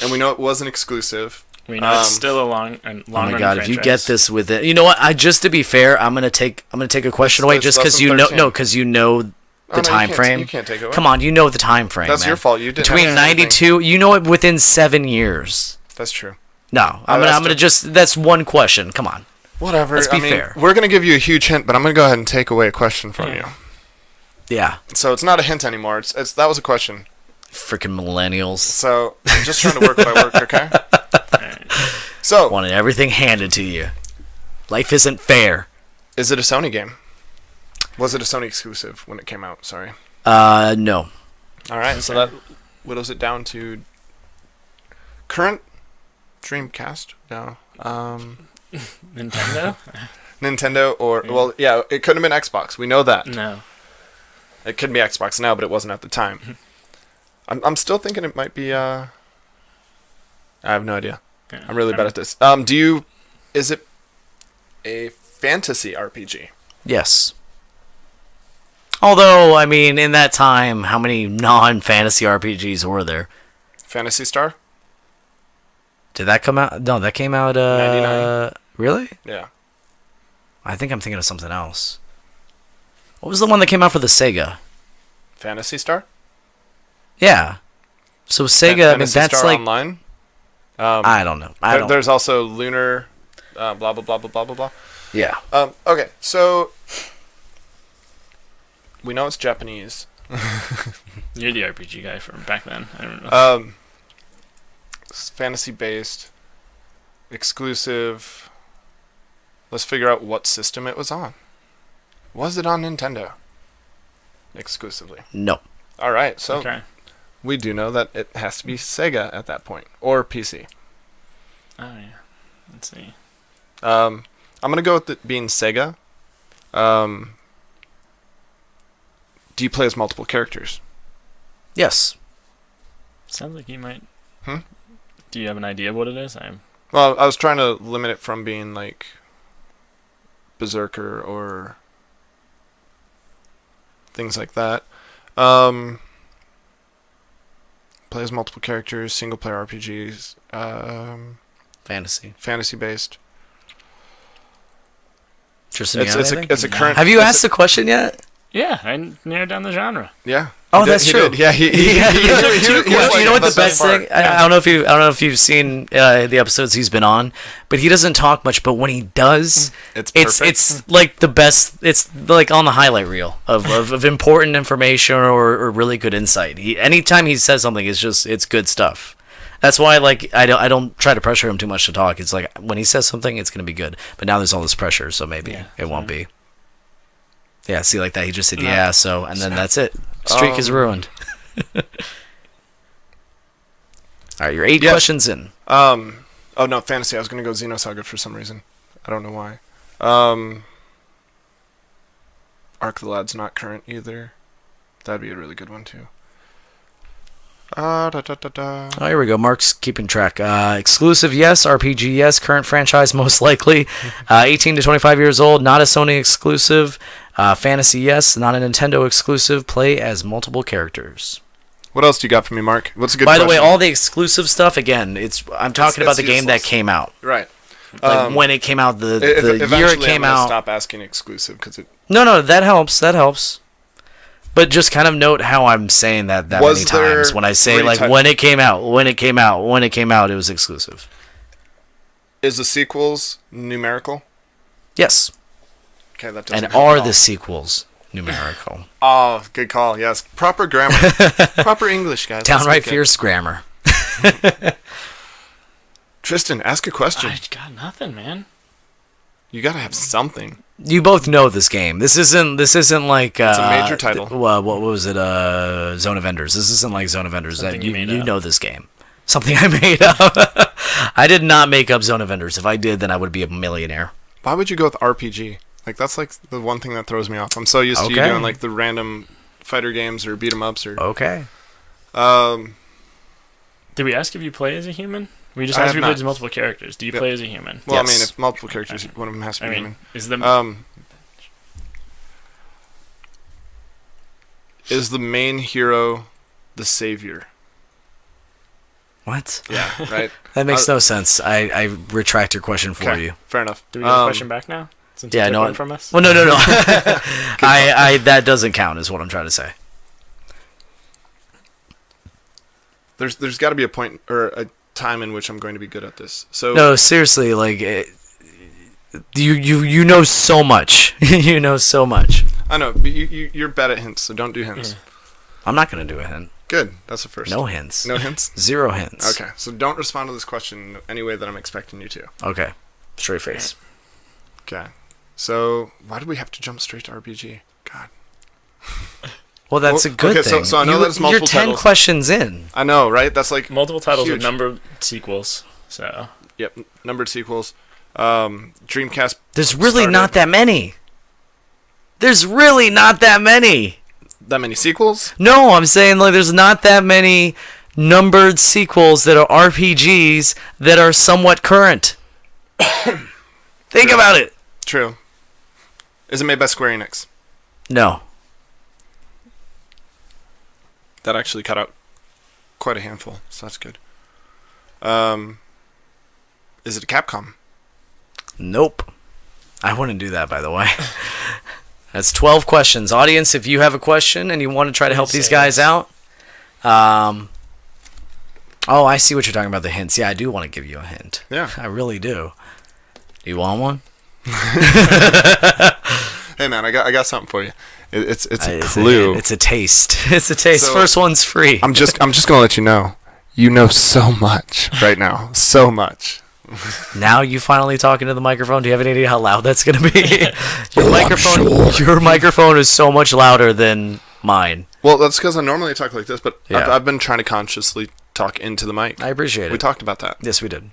C: And we know it was an exclusive.
B: We know it's still a long
A: Oh my
B: running
A: god!
B: franchise.
A: If you get this with it, you know what? Just to be fair, I'm gonna take a question away just because you know. No, because you know the time frame.
C: You can't take it away.
A: Come on, you know the time frame.
C: That's
A: man.
C: your fault. You didn't.
A: Between 92, you know it within 7 years.
C: That's true.
A: No, I'm gonna just. That's one question. Come on.
C: Whatever.
A: Let's be fair.
C: We're gonna give you a huge hint, but I'm gonna go ahead and take away a question from you.
A: Yeah.
C: So it's not a hint anymore. It's that was a question.
A: Freaking millennials.
C: So I'm just trying to work by work, okay? So
A: Wanted everything handed to you. Life isn't fair.
C: is it a Sony game? Was it a Sony exclusive when it came out? Sorry.
A: No.
C: All right. So that whittles it down to current Dreamcast. No.
B: Nintendo?
C: Nintendo or well, yeah, it couldn't have been Xbox. We know that.
B: No.
C: It could be Xbox now, but it wasn't at the time. I'm still thinking it might be. I have no idea.
B: Yeah,
C: I'm really bad at this. Is it a fantasy RPG?
A: Yes. Although, I mean, in that time, how many non-fantasy RPGs were there?
C: Phantasy Star?
A: Did that come out? No, that came out.
C: 99.
A: Really?
C: Yeah.
A: I think I'm thinking of something else. What was the one that came out for the Sega?
C: Phantasy Star?
A: Yeah. So Sega, I mean,
C: Phantasy
A: that's
C: Star
A: like
C: Online.
A: I don't know.
C: There's also Lunar, blah blah blah blah blah blah blah.
A: Yeah.
C: Okay, so we know it's Japanese.
B: You're the RPG guy from back then. I don't know.
C: It's fantasy based, exclusive. Let's figure out what system it was on. Was it on Nintendo? Exclusively.
A: No.
C: All right, so
B: Okay.
C: we do know that it has to be Sega at that point or PC.
B: Oh, yeah. Let's see.
C: I'm gonna go with it being Sega. Do you play as multiple characters?
A: Yes.
B: Sounds like you might.
C: Hmm?
B: Do you have an idea of what it is?
C: Well, I was trying to limit it from being like Berserker or things like that. Play as multiple characters, single player RPGs,
A: Fantasy.
C: fantasy based.
A: Tristan,
C: It's a current.
A: Have you asked the question yet?
B: Yeah, I narrowed down the genre.
C: Yeah.
A: Oh,
C: He did-
A: that's
C: he
A: true.
C: did. Yeah, he
A: You know what the best thing? I don't know if you've seen the episodes he's been on, but he doesn't talk much. But when he does,
C: It's perfect.
A: it's like the best. It's like on the highlight reel of important information or really good insight. Anytime he says something, it's good stuff. That's why I don't try to pressure him too much to talk. It's like when he says something, it's gonna be good. But now there's all this pressure, so maybe it won't be. Yeah, see, like that, he just said so, and then that's it. Streak is ruined. All right, you're 8 questions in.
C: Oh no, fantasy. I was gonna go Xenosaga for some reason. I don't know why. Arc the Lad's not current either. That'd be a really good one too.
A: Oh, here we go. Mark's keeping track. Exclusive, yes. RPG, yes. Current franchise, most likely. 18 to 25 years old, not a Sony exclusive. Fantasy, yes. Not a Nintendo exclusive. Play as multiple characters.
C: What else do you got for me, Mark? What's a good
A: By
C: question?
A: the way, all the exclusive stuff, again, I'm talking about the game that
C: useless.
A: came out.
C: Right.
A: Like when it came out, the year it
C: Eventually
A: came
C: I'm gonna
A: out.
C: stop asking exclusive because it.
A: No, that helps. That helps. But just kind of note how I'm saying that many times when I say like when it came out, it was exclusive.
C: Is the sequels numerical?
A: Yes.
C: Okay, that doesn't.
A: And are the sequels numerical?
C: Oh, good call. Yes, proper grammar, proper English, guys.
A: Downright fierce grammar.
C: Tristan, ask a question.
B: I got nothing, man.
C: You gotta have something.
A: You both know this game. This isn't like
C: It's a major title.
A: What was it? Zone of Enders. This isn't like Zone of Enders.
B: Something
A: You
B: you made up.
A: know this game. Something I made up. I did not make up Zone of Enders. If I did, then I would be a millionaire.
C: Why would you go with RPG? Like that's like the one thing that throws me off. I'm so used to you
A: Okay.
C: doing like the random fighter games or beat 'em ups or.
A: Okay.
B: Did we ask if you play as a human? We just
C: I
B: asked
C: have
B: if you played
C: not.
B: as multiple characters. Do you
C: Yep.
B: play as a human?
C: Well, I mean,
A: Yes.
C: if multiple characters, one of them has to be
B: I mean,
C: human.
B: is the
C: Is the main hero the savior?
A: What?
C: Yeah, right.
A: That makes no sense. I retract your question for you.
C: Fair enough.
B: do we get a question back now? Since
A: Yeah,
B: you took
A: no.
B: one from us.
A: Well, no. I that doesn't count, is what I'm trying to say.
C: There's got to be a point or a time in which I'm going to be good at this. So
A: No, seriously, like you know so much. You know so much.
C: I know, but you're bad at hints, so don't do hints.
A: I'm not gonna do a hint.
C: Good, that's the first.
A: No hints.
C: No hints.
A: 0 hints.
C: Okay, so don't respond to this question in any way that I'm expecting you to.
A: Okay. Straight face.
C: Okay. So why do we have to jump straight to RPG? God.
A: Well, that's
C: Well,
A: a good
C: okay,
A: thing.
C: so I know there's multiple
A: You're 10
C: titles.
A: questions in.
C: I know, right? That's like
B: Multiple titles
C: huge.
B: with numbered sequels. So
C: Yep, numbered sequels. Dreamcast.
A: There's really
C: started-
A: not that many. There's really not that many.
C: that many sequels.
A: No, I'm saying like there's not that many numbered sequels that are RPGs that are somewhat current. Think about it.
C: True. Is it made by Square Enix?
A: No.
C: That actually cut out quite a handful, so that's good. Is it a Capcom?
A: Nope. I wouldn't do that, by the way. That's 12 questions. Audience, if you have a question and you want to try to help
B: Please
A: these
B: say
A: guys
B: yes.
A: out. Oh, I see what you're talking about, the hints. Yeah, I do want to give you a hint.
C: Yeah.
A: I really do. Do you want one?
C: Hey man, I got something for you. It's a
A: It's
C: clue.
A: It's a taste. It's a taste.
C: So-
A: First one's free.
C: I'm just gonna let you know. You know so much right now. So much.
A: Now you finally talking to the microphone. Do you have any idea how loud that's going to be? Your microphone is so much louder than mine.
C: Well, that's because I normally talk like this, but
A: Yeah.
C: I've been trying to consciously talk into the mic.
A: I appreciate it.
C: We talked about that.
A: Yes, we did.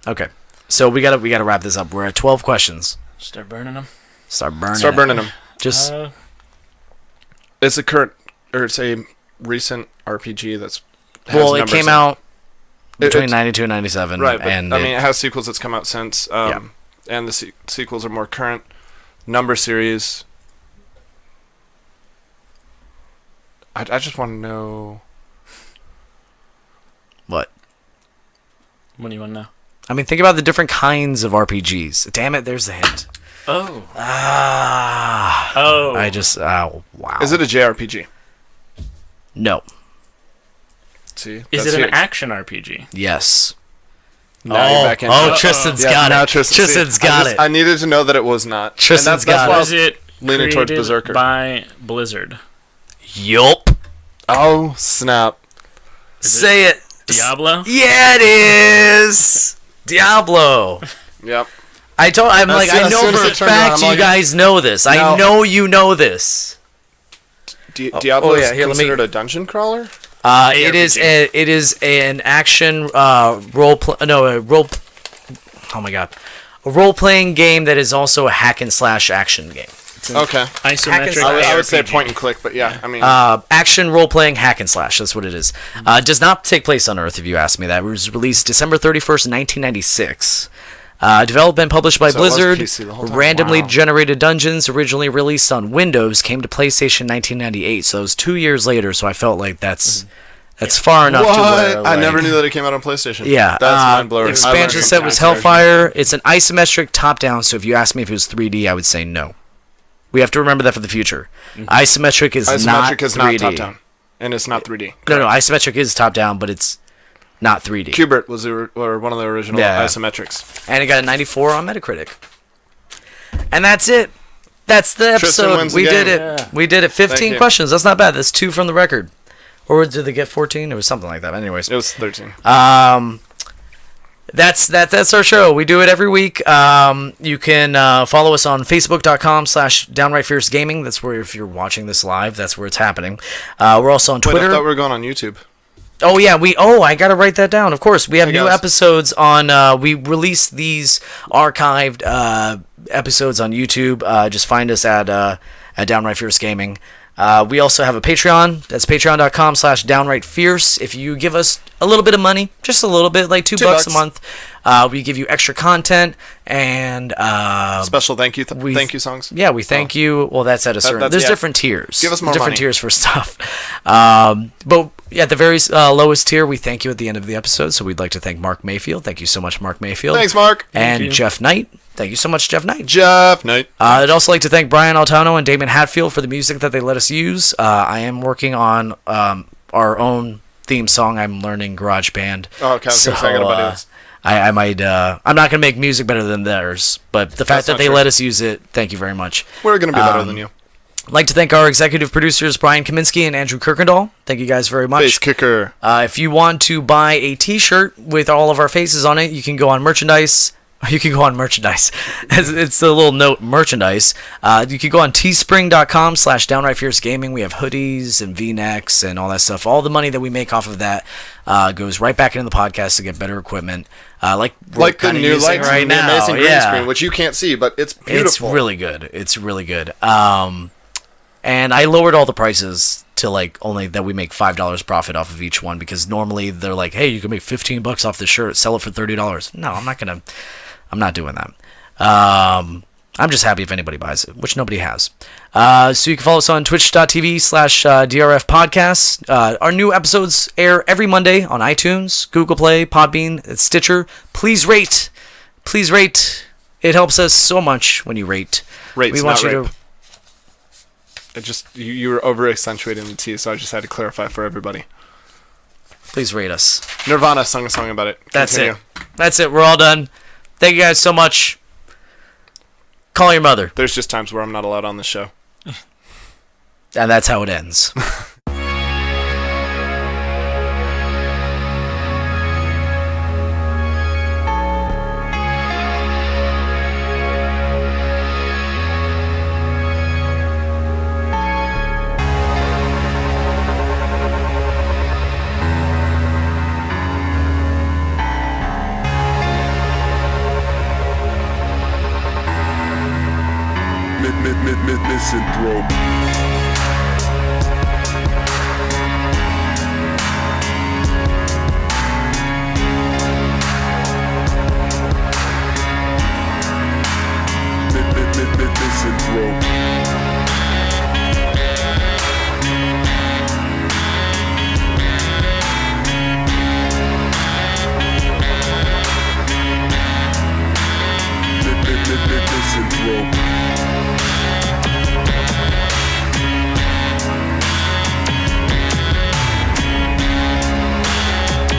A: Okay. So we gotta wrap this up. We're at 12 questions.
B: start burning them.
A: Start burning.
C: Start
A: it.
C: burning them.
A: Just
C: It's a current, or it's a recent RPG that's. has
A: well, it
C: numbers
A: came
C: in
A: out between
C: it's-
A: 92 and 97.
C: Right, but
A: and
C: I mean, it has sequels that's come out since,
A: Yeah.
C: and the sequels are more current. Number series. I just want to know.
A: what?
B: What do you want to know?
A: I mean, think about the different kinds of RPGs. Damn it, there's the hint.
B: Oh.
A: Ah.
B: Oh.
A: I just. Oh, wow.
C: Is it a JRPG?
A: No.
C: See,
B: Is
C: that's
B: it an
C: huge.
B: action RPG?
A: Yes.
C: Now you're back into
A: oh,
C: it.
A: Tristan's
C: Yeah,
A: got
C: now
A: it.
C: Tristan,
A: Tristan's
C: see,
A: got
C: I
A: it.
C: I needed to know that it was not.
A: Tristan's
C: And
A: got
C: why I
B: Was
C: was
B: it
C: leaning towards
B: created
C: Berserker.
B: by Blizzard?
A: Yup.
C: Oh snap!
A: Say it.
B: Diablo?
A: Yeah, it is. Diablo.
C: Yep.
A: I'm like, I
C: as
A: know
C: soon as
A: for a
C: it turned around,
A: fact
C: I'm
A: you
C: like-
A: guys know this. I
C: No.
A: know you know this.
C: Diablo is
A: yeah, here, let me-
C: considered a dungeon crawler.
A: It is an action Oh my god, a role playing game that is also a hack and slash action game.
B: It's an
C: Okay.
B: isometric.
C: I would say
B: ARPG.
C: point and click, but yeah, I mean,
A: Action role-playing hack and slash. That's what it is. Does not take place on Earth, if you ask me that. It was released December 31st, 1996. Developed and published by
C: So it was
A: Blizzard.
C: PC the whole time.
A: Randomly
C: Wow.
A: generated dungeons. Originally released on Windows. Came to PlayStation 1998. So it was 2 years later. So I felt like that's far enough to where,
C: I never
A: like-
C: knew that it came out on PlayStation.
A: Yeah,
C: That's mind blowing.
A: expansion set was Hellfire. It's an isometric top-down. So if you ask me if it was 3D, I would say no. We have to remember that for the future. Isometric is not
C: Isometric is
A: 3D.
C: not top down, and it's not 3D.
A: No, isometric is top-down, but it's not 3D.
C: Qbert was one of the original
A: Yeah.
C: isometrics.
A: And it got a 94 on Metacritic. And that's it. That's the
C: Tristan
A: episode.
C: wins the
A: We did
C: game.
A: it.
B: Yeah.
A: We did it. 15
C: Thank you.
A: questions. That's not bad. That's 2 from the record. Or did they get 14? It was something like that. Anyways.
C: It was 13.
A: That's our show. We do it every week. You can follow us on facebook.com/downrightfiercegaming. That's where, if you're watching this live, that's where it's happening. We're also on
C: Wait,
A: Twitter.
C: I thought we were going on YouTube.
A: Oh yeah, I gotta write that down. Of course, we have
C: Hey,
A: new
C: guys.
A: episodes on. We release these archived episodes on YouTube. Just find us at Downright Fierce Gaming. We also have a Patreon. That's patreon.com/downrightfierce. If you give us a little bit of money, just a little bit, like $2 a
C: $2.
A: month, we give you extra content and
C: Special thank you songs.
A: yeah, we thank you. Well, that's at a certain. There's
C: yeah.
A: different tiers.
C: Give us more
A: different
C: money.
A: tiers for stuff. But at the very lowest tier, we thank you at the end of the episode. So we'd like to thank Mark Mayfield. Thank you so much, Mark Mayfield.
C: Thanks, Mark.
A: And
B: you.
A: Jeff Knight. Thank you so much, Jeff Knight.
C: Jeff Knight.
A: I'd also like to thank Brian Altano and Damon Hatfield for the music that they let us use. I am working on our own theme song. I'm learning GarageBand.
C: Oh, okay. I was gonna say, I got a buddy that's-
A: I might. I'm not gonna make music better than theirs, but the fact
C: That's
A: that
C: not
A: they
C: true.
A: let us use it, thank you very much.
C: We're gonna be better than you.
A: I'd like to thank our executive producers Brian Kaminsky and Andrew Kirkendall. Thank you guys very much.
C: Face kicker.
A: If you want to buy a T-shirt with all of our faces on it, you can go on merchandise. You can go on merchandise. It's a little note, merchandise. You can go on teespring.com/downrightfiercegaming. We have hoodies and V-necks and all that stuff. All the money that we make off of that goes right back into the podcast to get better equipment. Like we're
C: Like the
A: kinda
C: new
A: using
C: lights
A: right
C: and the
A: now.
C: amazing green
A: Yeah.
C: screen, which you can't see, but it's beautiful.
A: It's really good. It's really good. And I lowered all the prices to like only that we make $5 profit off of each one, because normally they're like, hey, you can make $15 off this shirt, sell it for $30. No, I'm not doing that. I'm just happy if anybody buys it, which nobody has. So you can follow us on twitch.tv/DRF Podcasts. Our new episodes air every Monday on iTunes, Google Play, Podbean, and Stitcher. Please rate. Please rate. It helps us so much when you rate.
C: Rates,
A: we want
C: not
A: you
C: rape.
A: to.
C: It just you were over accentuating the T, so I just had to clarify for everybody.
A: Please rate us.
C: Nirvana sung a song about it.
A: That's
C: Continue.
A: it. That's it. We're all done. Thank you guys so much. Call your mother.
C: There's just times where I'm not allowed on this show.
A: And that's how it ends.
D: Misanthrope.